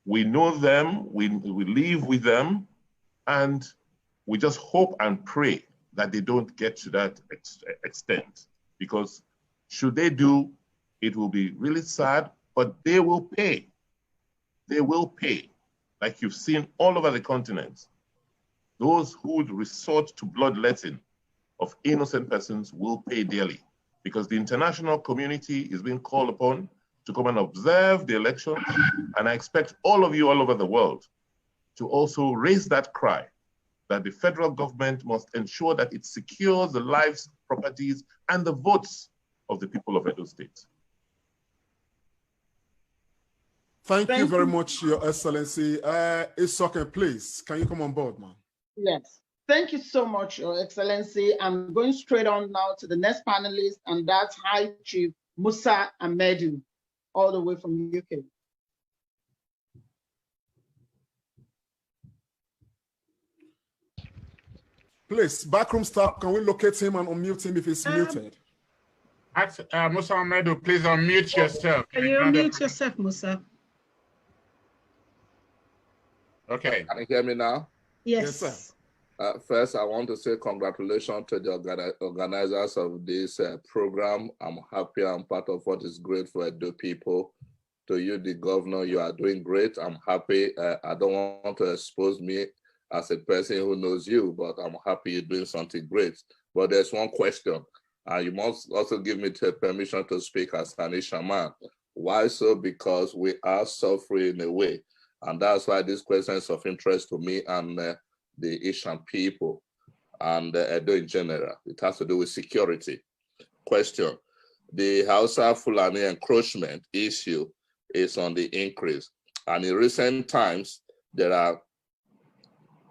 We know them, we live with them, and we just hope and pray that they don't get to that extent. Because should they do, it will be really sad, but they will pay. They will pay, like you've seen all over the continent. Those who would resort to bloodletting of innocent persons will pay dearly, because the international community is being called upon to come and observe the election. And I expect all of you all over the world to also raise that cry that the federal government must ensure that it secures the lives, properties, and the votes of the people of Edo State. Thank you very much, Your Excellency. Isoke, please, can you come on board, man? Yes. Thank you so much, Your Excellency. I'm going straight on now to the next panelist, and that's High Chief Musa Ahmedu, all the way from UK. Please, backroom staff, can we locate him and unmute him if he's muted? Musa Ahmedu, please unmute yourself. Can you unmute yourself, Musa? Okay. Can you hear me now? Yes. Yes, sir. First, I want to say congratulations to the organizers of this program. I'm happy I'm part of what is great for Edo people. To you, the governor, you are doing great. I'm happy. I don't want to expose me as a person who knows you, but I'm happy you're doing something great. But there's one question. You must also give me permission to speak as an Ishaman. Why so? Because we are suffering in a way. And that's why this question is of interest to me and the Asian people and Edo in general. It has to do with security. Question. The Hausa Fulani encroachment issue is on the increase. And in recent times, there are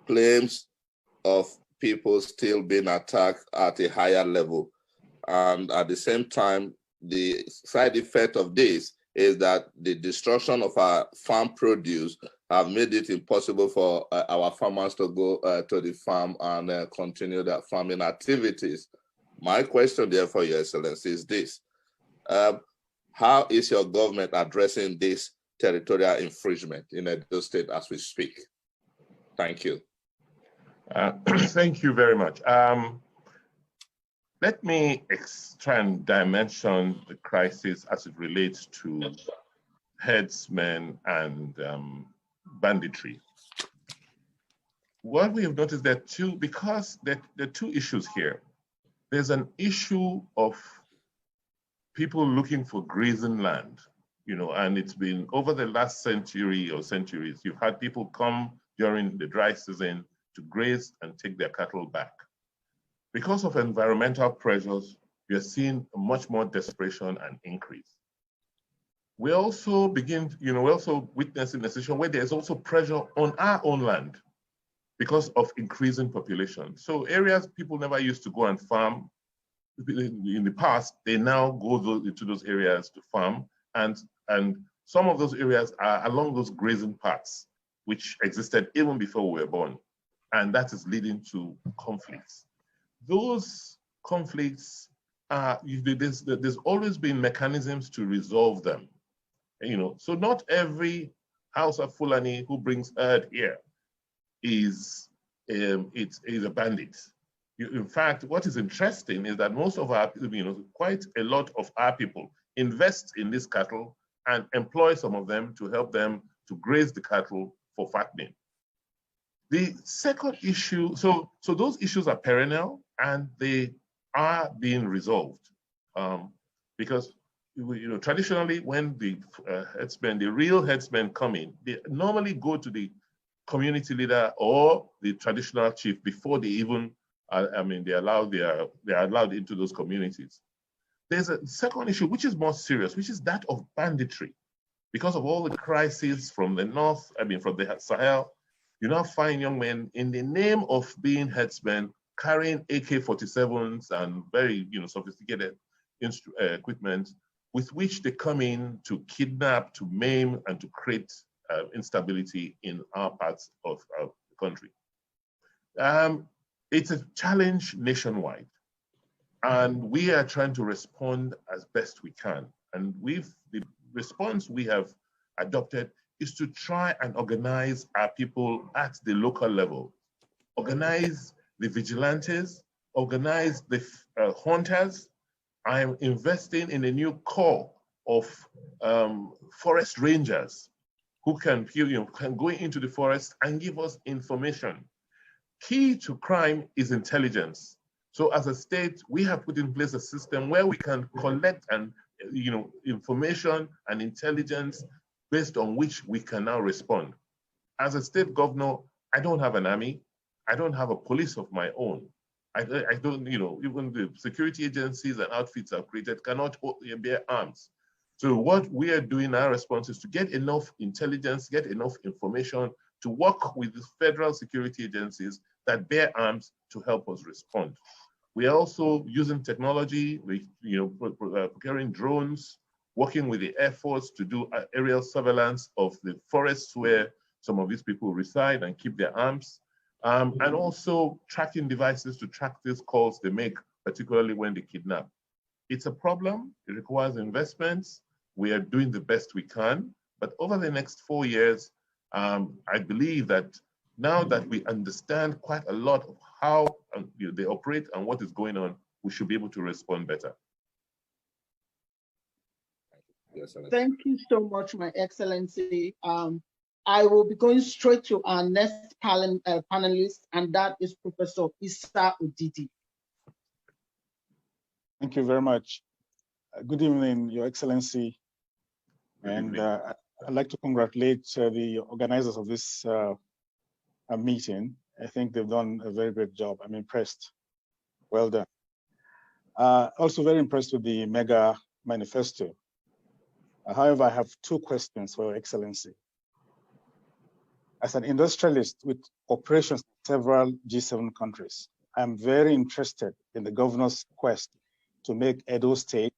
claims of people still being attacked at a higher level. And at the same time, the side effect of this is that the destruction of our farm produce have made it impossible for our farmers to go to the farm and continue their farming activities. My question, therefore, Your Excellency, is this. How is your government addressing this territorial infringement in Edo State as we speak? Thank you. Thank you very much. Let me try and dimension the crisis as it relates to herdsmen and banditry. What we have noticed that because there are two issues here. There's an issue of people looking for grazing land, and it's been over the last century or centuries, you've had people come during the dry season to graze and take their cattle back. Because of environmental pressures, we are seeing much more desperation and increase. We also we're also witnessing a situation where there's also pressure on our own land because of increasing population. So areas people never used to go and farm in the past, they now go into those areas to farm, and some of those areas are along those grazing paths, which existed even before we were born. And that is leading to conflicts. Those conflicts, there's always been mechanisms to resolve them. So not every House of Fulani who brings herd here is a bandit. In fact, what is interesting is that most of our, quite a lot of our people invest in this cattle and employ some of them to help them to graze the cattle for fattening. The second issue, so those issues are perennial and they are being resolved because traditionally when the herdsmen, the real herdsmen come in, they normally go to the community leader or the traditional chief before they even, they're allowed into those communities. There's a second issue which is more serious, which is that of banditry. Because of all the crises from the north, from the Sahel, you now find young men in the name of being herdsmen carrying AK-47s and very sophisticated equipment with which they come in to kidnap, to maim, and to create instability in our parts of the country. It's a challenge nationwide, and we are trying to respond as best we can. And the response we have adopted is to try and organize our people at the local level, organize the vigilantes, organize the hunters. I am investing in a new corps of forest rangers who can go into the forest and give us information. Key to crime is intelligence. So as a state, we have put in place a system where we can collect information and intelligence based on which we can now respond. As a state governor, I don't have an army. I don't have a police of my own. I don't, even the security agencies and outfits I've created cannot bear arms. So what we are doing, our response is to get enough intelligence, get enough information to work with the federal security agencies that bear arms to help us respond. We are also using technology, procuring drones, working with the Air Force to do aerial surveillance of the forests where some of these people reside and keep their arms, and also tracking devices to track these calls they make, particularly when they kidnap. It's a problem, it requires investments. We are doing the best we can, but over the next 4 years, I believe that now that we understand quite a lot of how they operate and what is going on, we should be able to respond better. Yes, thank you so much, My Excellency. I will be going straight to our next panelist, and that is Professor Issa Odidi. Thank you very much. Good evening, Your Excellency. And I'd like to congratulate the organizers of this meeting. I think they've done a very great job. I'm impressed. Well done. Also very impressed with the mega manifesto. However, I have 2 questions for Your Excellency. As an industrialist with operations in several G7 countries, I'm very interested in the governor's quest to make Edo State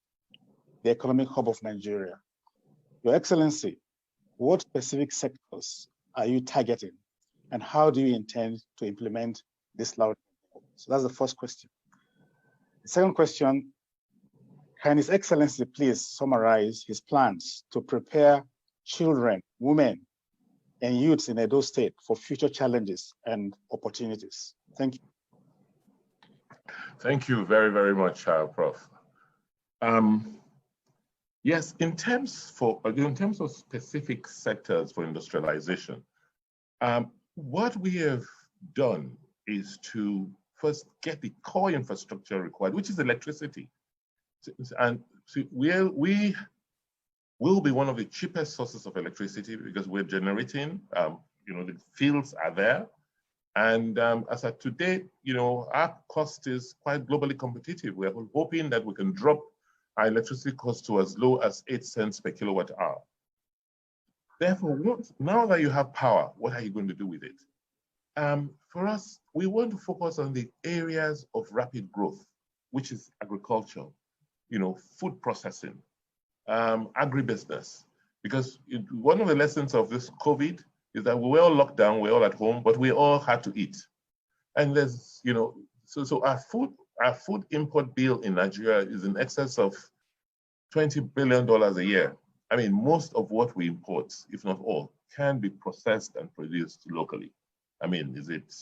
the economic hub of Nigeria. Your Excellency, what specific sectors are you targeting, and how do you intend to implement this loud goal? So that's the first question. The second question, can His Excellency please summarize his plans to prepare children, women, and youths in Edo State for future challenges and opportunities? Thank you. Thank you very, very much, Prof. Yes, in terms of specific sectors for industrialization, what we have done is to first get the core infrastructure required, which is electricity. And we will be one of the cheapest sources of electricity because we're generating, the fields are there. And as of today, our cost is quite globally competitive. We're hoping that we can drop our electricity cost to as low as 8 cents per kilowatt hour. Therefore, now that you have power, what are you going to do with it? For us, we want to focus on the areas of rapid growth, which is agriculture, food processing, agribusiness. Because one of the lessons of this COVID is that we were all locked down, we're all at home, but we all had to eat. And there's, so our food import bill in Nigeria is in excess of $20 billion a year. I mean, most of what we import, if not all, can be processed and produced locally. I mean, is it,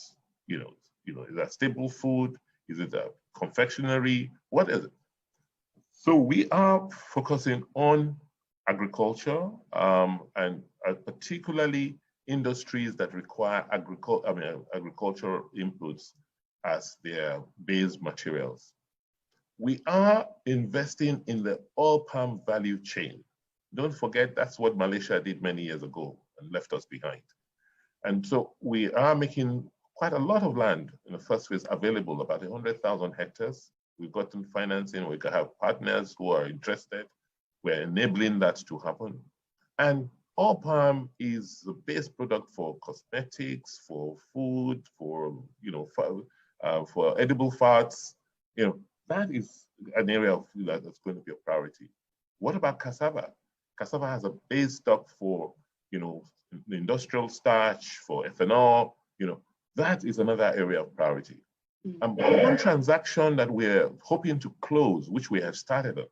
is that staple food? Is it a confectionery? What is it? So we are focusing on agriculture and particularly industries that require agricultural inputs as their base materials. We are investing in the oil palm value chain. Don't forget, that's what Malaysia did many years ago and left us behind. And so we are making quite a lot of land in the first phase available, about 100,000 hectares. We've gotten financing, we can have partners who are interested. We're enabling that to happen. And oil palm is the base product for cosmetics, for food, for edible fats. That is an area of that's going to be a priority. What about cassava? Cassava has a base stock for industrial starch, for ethanol. That is another area of priority. One transaction that we're hoping to close, which we have started on,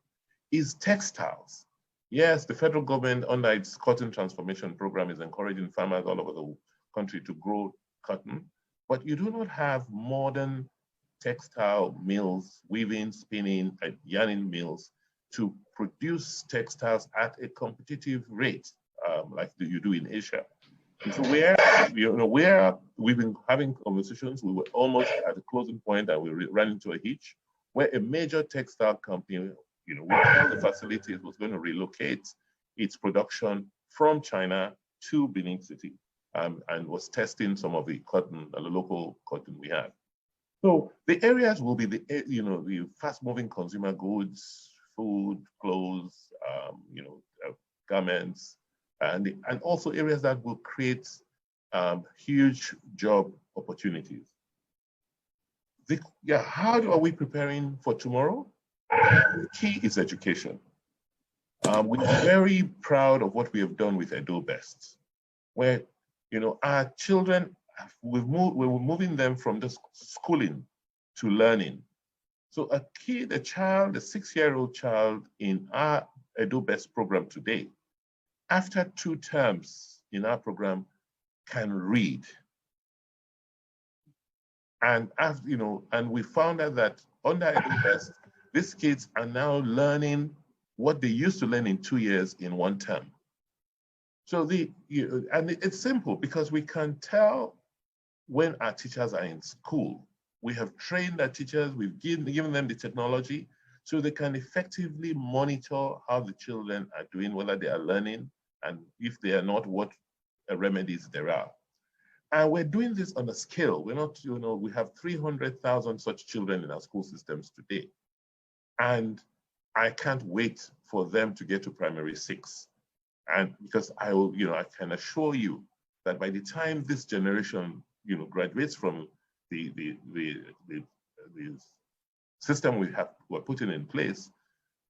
is textiles. Yes, the federal government under its cotton transformation program is encouraging farmers all over the country to grow cotton, but you do not have modern textile mills, weaving, spinning, and yarning mills to produce textiles at a competitive rate like you do in Asia. And so we've been having conversations. We were almost at a closing point and we ran into a hitch where a major textile company, with all the facilities, was going to relocate its production from China to Benin City and was testing some of the cotton, the local cotton we have. So the areas will be the fast-moving consumer goods, food, clothes, garments, and also areas that will create huge job opportunities. How are we preparing for tomorrow? The key is education. We're very proud of what we have done with Edo Best, where our children, we're moving them from just schooling to learning. So the 6-year-old child in our Edo Best program today, after 2 terms in our program, can read. And and we found out that under Edo Best, these kids are now learning what they used to learn in 2 years in 1 term. So and it's simple because we can tell when our teachers are in school. We have trained our teachers, we've given them the technology so they can effectively monitor how the children are doing, whether they are learning, and if they are not, what remedies there are. And we're doing this on a scale. We're not, we have 300,000 such children in our school systems today. And I can't wait for them to get to primary 6. And because I can assure you that by the time this generation, graduates from the system we're putting in place,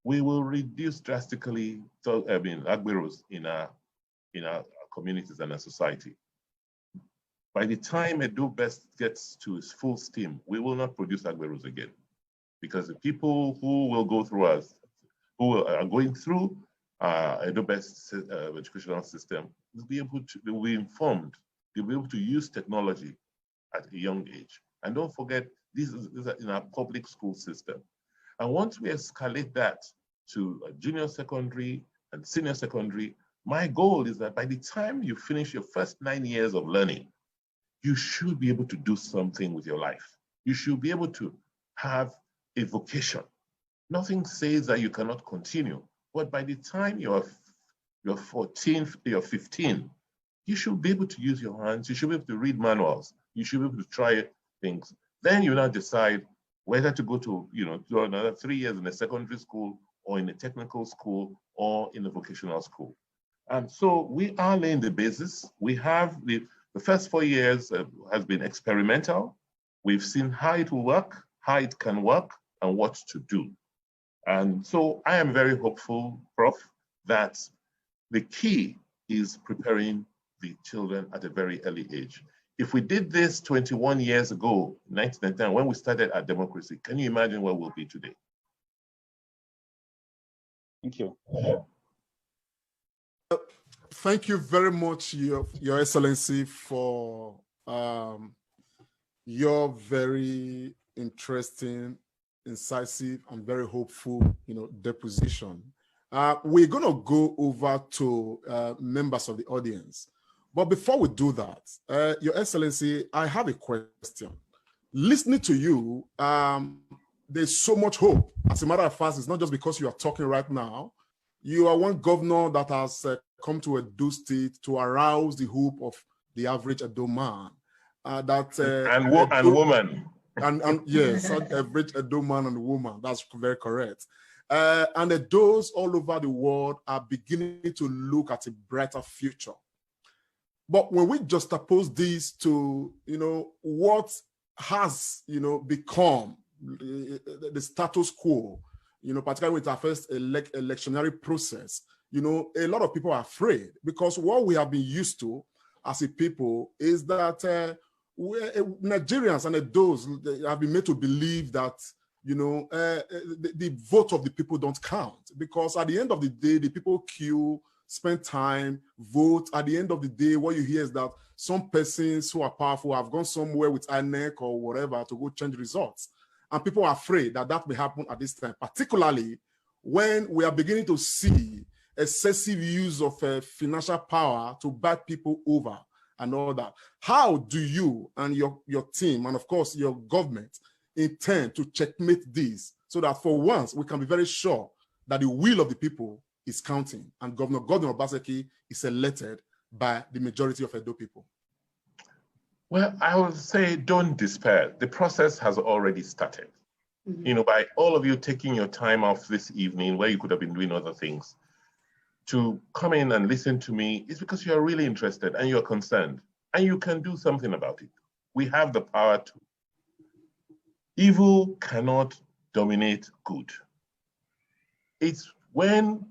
we will reduce drastically agberos in our communities and our society. By the time Edo Best gets to its full steam, we will not produce agberos again, because the people who will go through us, who are going through Edo Best educational system, will be informed. They'll be able to use technology at a young age. And don't forget, these are in our public school system. And once we escalate that to junior secondary and senior secondary, my goal is that by the time you finish your first 9 years of learning, you should be able to do something with your life. You should be able to have a vocation. Nothing says that you cannot continue, but by the time you're 14, you're 15, you should be able to use your hands, you should be able to read manuals, you should be able to try things. Then you now decide whether to go to, do another 3 years in a secondary school or in a technical school or in a vocational school. And so we are laying the basis. We have the first 4 years has been experimental. We've seen how it will work, how it can work, and what to do. And so I am very hopeful, Prof, that the key is preparing the children at a very early age. If we did this 21 years ago, 1999, when we started our democracy, can you imagine where we'll be today? Thank you. Thank you very much, Your Excellency, for your very interesting, incisive, and very hopeful, deposition. We're going to go over to members of the audience. But before we do that, Your Excellency, I have a question. Listening to you, there's so much hope. As a matter of fact, it's not just because you are talking right now. You are one governor that has come to Edo State to arouse the hope of the average Edo man. And woman. And yes, average Edo man and woman. That's very correct. And Edos all over the world are beginning to look at a brighter future. But when we juxtapose this to, what has, become the status quo, particularly with our first electionary process, a lot of people are afraid, because what we have been used to as a people is that Nigerians and Edos have been made to believe that, the vote of the people don't count, because at the end of the day, the people queue, spend time, vote. At the end of the day, what you hear is that some persons who are powerful have gone somewhere with INEC or whatever to go change results. And people are afraid that that may happen at this time, particularly when we are beginning to see excessive use of financial power to back people over and all that. How do you and your team, and of course your government, intend to checkmate this so that for once we can be very sure that the will of the people is counting and Governor Godwin Obaseki is elected by the majority of Edo people? Well, I would say don't despair. The process has already started. By all of you taking your time off this evening where you could have been doing other things to come in and listen to me, is because you are really interested and you're concerned and you can do something about it. We have the power to. Evil cannot dominate good. It's when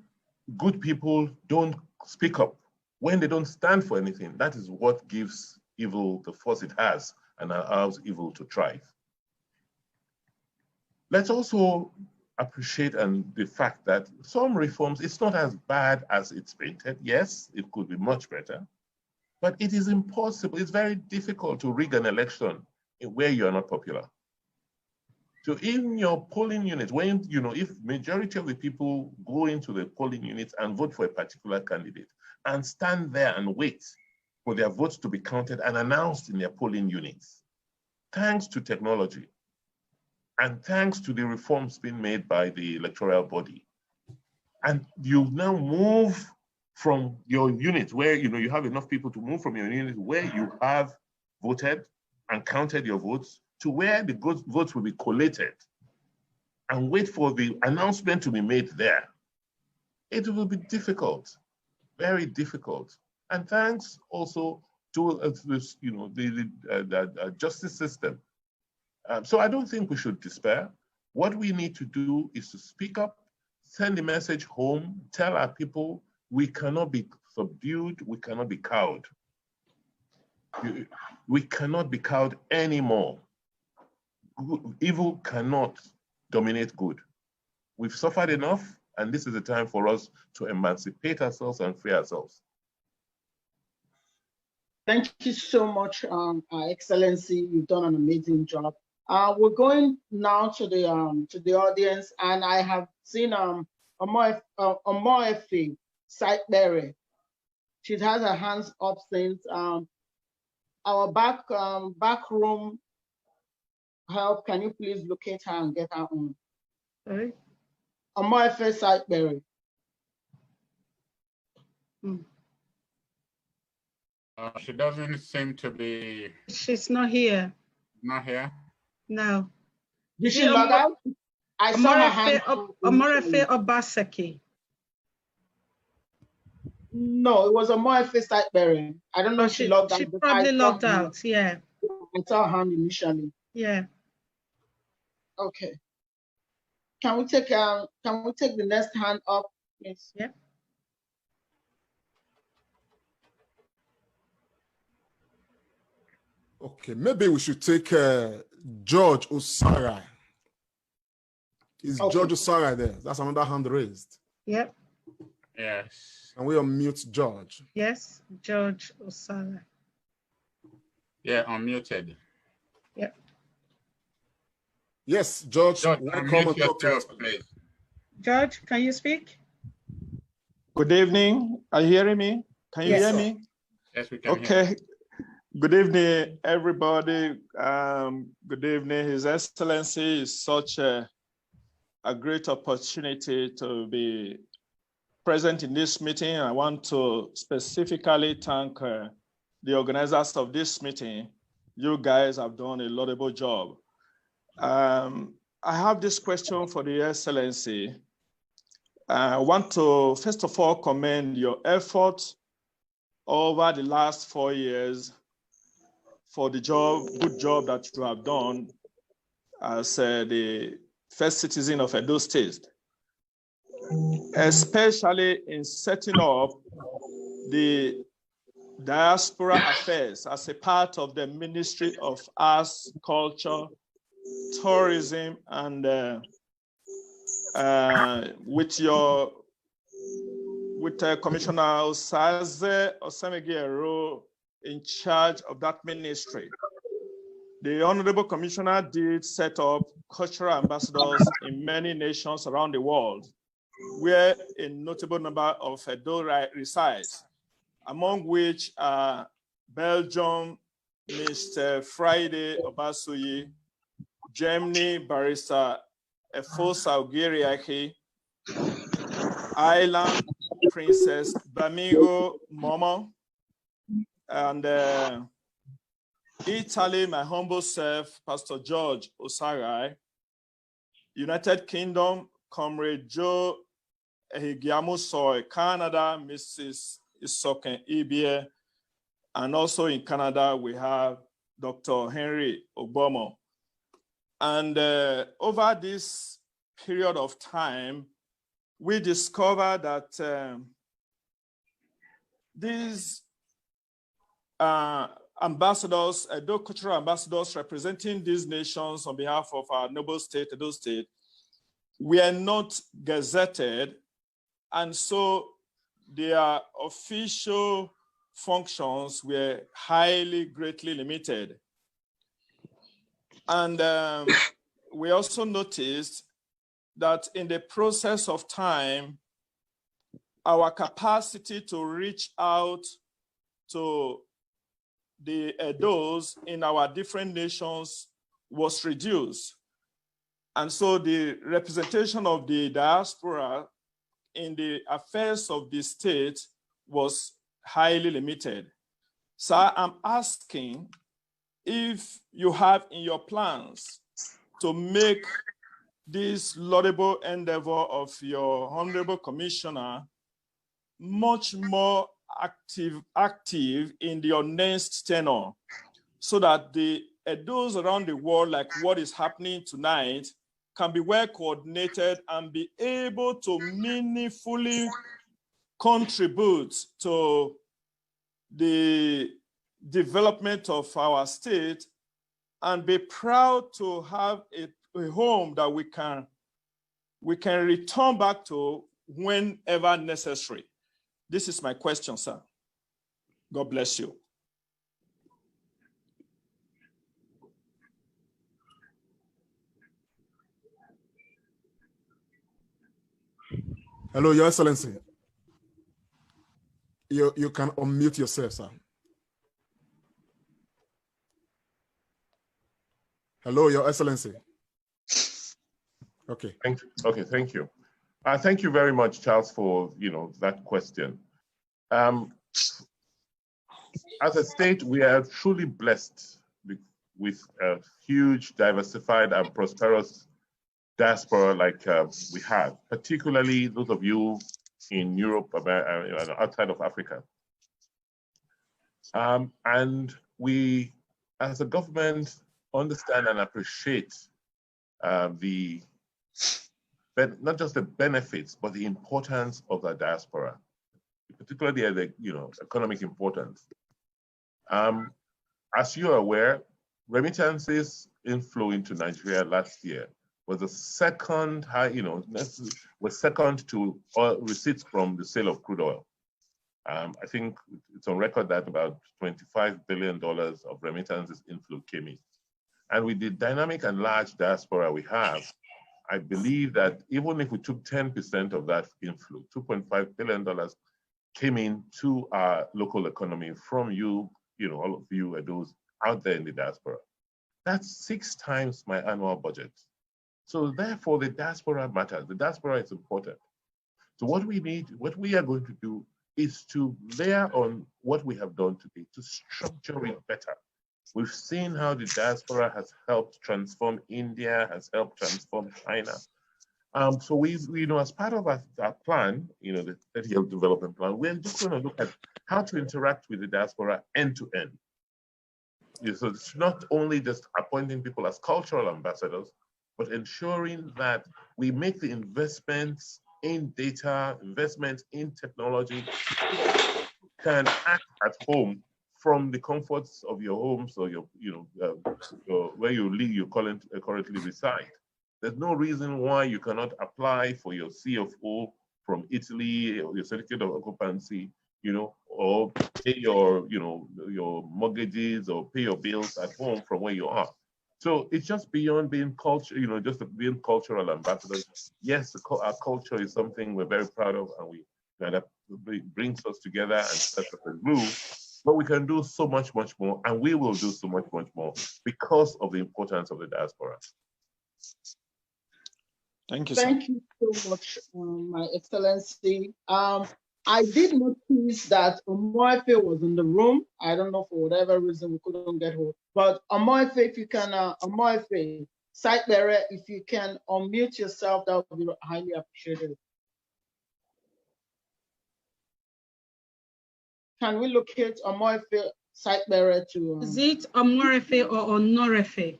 good people don't speak up, when they don't stand for anything, that is what gives evil the force it has and allows evil to thrive. Let's also appreciate the fact that some reforms, it's not as bad as it's painted. Yes, it could be much better, but it is impossible. It's very difficult to rig an election where you're not popular. So in your polling unit, when, if majority of the people go into the polling units and vote for a particular candidate and stand there and wait for their votes to be counted and announced in their polling units, thanks to technology and thanks to the reforms being made by the electoral body, and you now move from your unit where you have enough people to move from your unit where you have voted and counted your votes to where the votes will be collated and wait for the announcement to be made there. It will be difficult, very difficult. And thanks also to this, the justice system. So I don't think we should despair. What we need to do is to speak up, send a message home, tell our people we cannot be subdued, we cannot be cowed. We cannot be cowed anymore. Evil cannot dominate good. We've suffered enough, and this is the time for us to emancipate ourselves and free ourselves. Thank you so much, Excellency. You've done an amazing job. We're going now to the audience, and I have seen Omoefe Sightberry. She has her hands up since our back room help. Can you please locate her and get her on? Sorry. Omoefe Sightberry. She doesn't seem to be. She's not here. Not here? No. Did she log out? I saw her hand. Omorefe Obaseki. No, it was Omoefe Sightberry. I don't know if she logged out. She probably logged out, yeah. I saw her hand initially. Yeah. Okay. Can we take the next hand up, please? Yeah. Okay, maybe we should take George Osarai. Is okay. George Osarai there? That's another hand raised. Yep. Yes. Can we unmute George? Yes, George Osarai. Yeah, unmuted. Yep. Yes, George, welcome and talk to us, please. George, can you speak? Good evening. Are you hearing me? Can you hear me? Yes, we can. Okay. Hear. Good evening, everybody. Good evening, His Excellency. It's such a great opportunity to be present in this meeting. I want to specifically thank the organizers of this meeting. You guys have done a laudable job. I have this question for the Excellency. I want to, first of all, commend your effort over the last 4 years for the good job that you have done as the first citizen of Edo State, especially in setting up the Diaspora Affairs as a part of the Ministry of Arts, Culture, Tourism, and with Commissioner Osaze Osemegiero in charge of that ministry. The Honorable Commissioner did set up cultural ambassadors in many nations around the world, where a notable number of Edo resides, among which are Belgium, Mr. Friday Obasuyi, Germany, Barrister Efosa Ogiriaki, Ireland, Princess Bamigo Momo, and Italy, my humble self, Pastor George Osarai, United Kingdom, Comrade Joe Ehigiamusoy, Canada, Mrs. Isoken Ibie, and also in Canada, we have Dr. Henry Obomo. And over this period of time, we discovered that these ambassadors, Edo cultural ambassadors representing these nations on behalf of our noble state, Edo State, were not gazetted. And so their official functions were greatly limited. And we also noticed that in the process of time, our capacity to reach out to the Edos in our different nations was reduced. And so the representation of the diaspora in the affairs of the state was highly limited. So I'm asking if you have in your plans to make this laudable endeavor of your honorable commissioner much more active in your next tenure, so that the Edos around the world, like what is happening tonight, can be well coordinated and be able to meaningfully contribute to the development of our state and be proud to have a home that we can return back to whenever necessary. This is my question, sir. God bless you. Hello, Your Excellency. You can unmute yourself, sir. Hello, Your Excellency. Okay. Thank you. Thank you very much, Charles, for that question. As a state, we are truly blessed with a huge, diversified, and prosperous diaspora like we have, particularly those of you in Europe, outside of Africa. And we, as a government, understand and appreciate not just the benefits, but the importance of the diaspora, particularly the economic importance. As you are aware, remittances inflow into Nigeria last year was the second was second to receipts from the sale of crude oil. I think it's on record that about $25 billion of remittances inflow came in. And with the dynamic and large diaspora we have, I believe that even if we took 10% of that inflow, $2.5 billion came in to our local economy from all of you are those out there in the diaspora. That's 6 times my annual budget. So therefore, the diaspora matters. The diaspora is important. So what we are going to do is to layer on what we have done today to structure it better. We've seen how the diaspora has helped transform India, has helped transform China. So we, as part of our plan, the 30-year development plan, we're just going to look at how to interact with the diaspora end to end. So it's not only just appointing people as cultural ambassadors, but ensuring that we make the investments in data, investments in technology, can act at home from the comforts of your homes or where you live, you currently reside. There's no reason why you cannot apply for your CFO from Italy or your certificate of occupancy, or pay your mortgages or pay your bills at home from where you are. So it's just beyond being just being cultural ambassadors. Yes, our culture is something we're very proud of, and that brings us together and sets us a glue. But we can do so much, much more, and we will do so much, much more because of the importance of the diaspora. Thank you, Thank you so much, My Excellency. I did notice that Omoefe was in the room. I don't know, for whatever reason we couldn't get hold. But Omoefe, if you can, Omoefe, site bearer, if you can unmute yourself, that would be highly appreciated. Can we locate Omoefe, site bearer to? Is it Omoefe or Onorefe?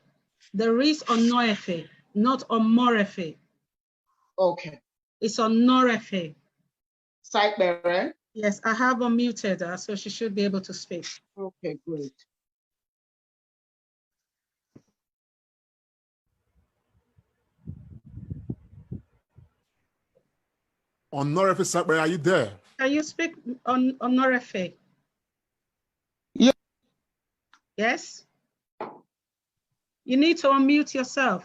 There is Onoefe, not Omorefe. Okay. It's Onorefe. Site bearer? Yes, I have unmuted her, so she should be able to speak. Okay, great. Onorefe site bearer, are you there? Can you speak on Onorefe? Yeah. Yes? You need to unmute yourself.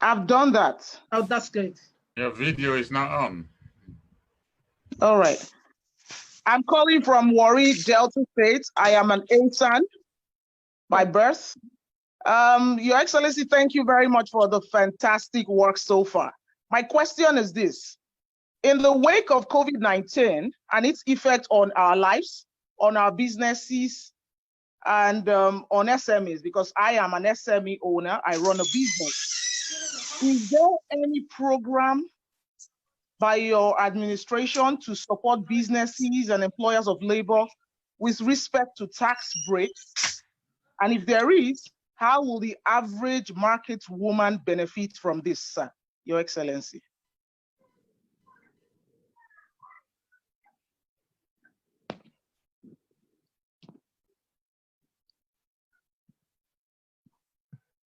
I've done that. Oh, that's good. Your video is not on. All right. I'm calling from Warri, Delta State. I am an ASAN by birth. Your Excellency, thank you very much for the fantastic work so far. My question is this. In the wake of COVID-19 and its effect on our lives, on our businesses, and on SMEs, because I am an SME owner, I run a business. Is there any program by your administration to support businesses and employers of labor with respect to tax breaks? And if there is, how will the average market woman benefit from this, Your Excellency?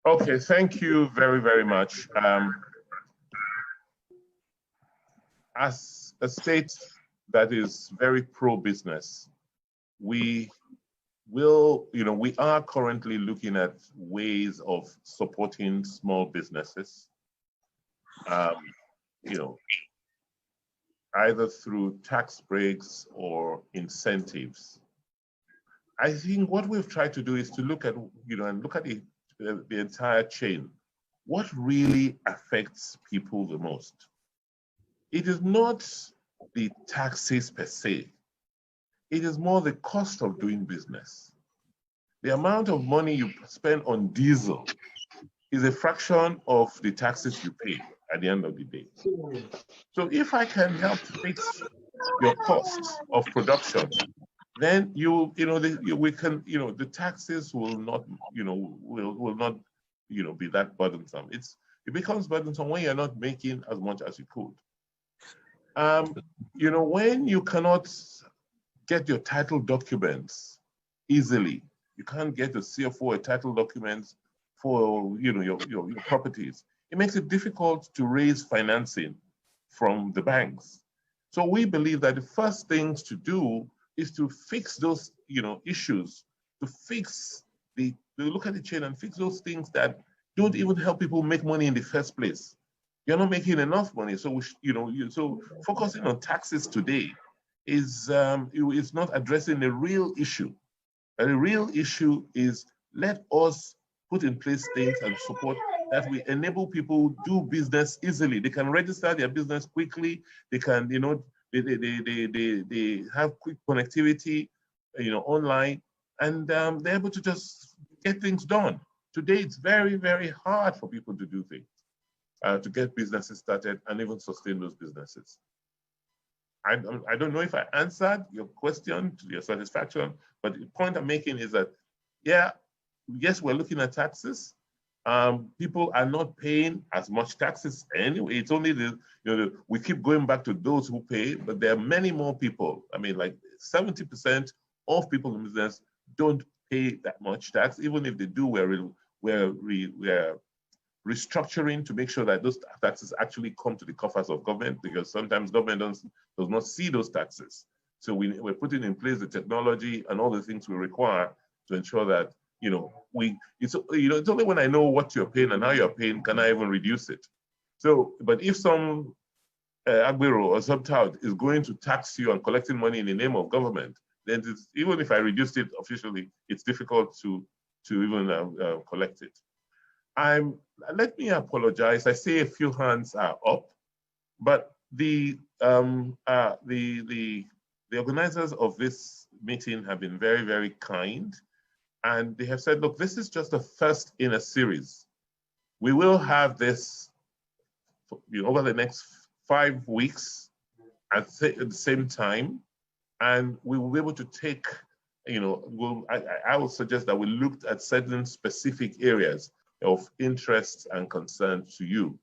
Okay, thank you very, very much. As a state that is very pro-business, we are currently looking at ways of supporting small businesses, either through tax breaks or incentives. I think what we've tried to do is to look at, and look at the entire chain. What really affects people the most? It is not the taxes per se. It is more the cost of doing business. The amount of money you spend on diesel is a fraction of the taxes you pay at the end of the day. So if I can help fix your costs of production, then the taxes will not, will not, be that burdensome. It becomes burdensome when you're not making as much as you could. When you cannot get your title documents easily, you can't get a CFO title documents for your properties. It makes it difficult to raise financing from the banks. So we believe that the first things to do is to fix those issues, to look at the chain and fix those things that don't even help people make money in the first place. You're not making enough money, so so focusing on taxes today is not addressing the real issue. And the real issue is let us put in place things and support that will enable people do business easily. They can register their business quickly. They can they have quick connectivity, online, and they're able to just get things done. Today, it's very, very hard for people to do things. To get businesses started and even sustain those businesses. I don't know if I answered your question to your satisfaction, but the point I'm making is that, yes, we're looking at taxes. People are not paying as much taxes anyway. It's only we keep going back to those who pay, but there are many more people. I mean, like 70% of people in business don't pay that much tax. Even if they do, we're restructuring to make sure that those taxes actually come to the coffers of government, because sometimes government does not see those taxes. So we're putting in place the technology and all the things we require to ensure that, it's only when I know what you're paying and how you're paying can I even reduce it. So, but if some Agbero or some tout is going to tax you and collecting money in the name of government, then even if I reduced it officially, it's difficult to even collect it. Let me apologize. I see a few hands are up, but the organizers of this meeting have been very, very kind, and they have said, look, this is just the first in a series. We will have this over the next 5 weeks at the same time, and we will be able to take, I will suggest that we looked at certain specific areas. of interest and concern to you.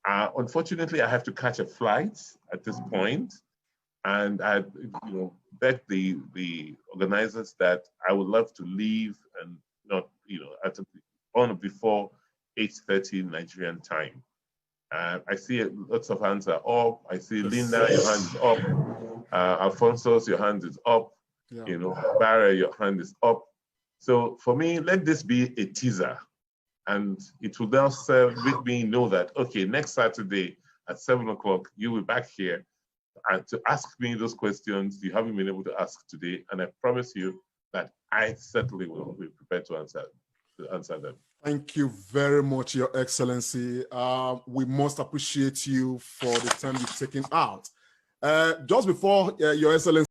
Unfortunately, I have to catch a flight at this point, and I beg the organizers that I would love to leave and not, on before 8:30 Nigerian time. I see lots of hands are up. I see Linda, your hand is up. Alfonso, your hand is up. Yeah. Barry, your hand is up. So for me, let this be a teaser. And it will now make me know that, okay, next Saturday at 7 o'clock, you will be back here and to ask me those questions you haven't been able to ask today. And I promise you that I certainly will be prepared to answer them. Thank you very much, Your Excellency. We must appreciate you for the time you've taken out. Just before Your Excellency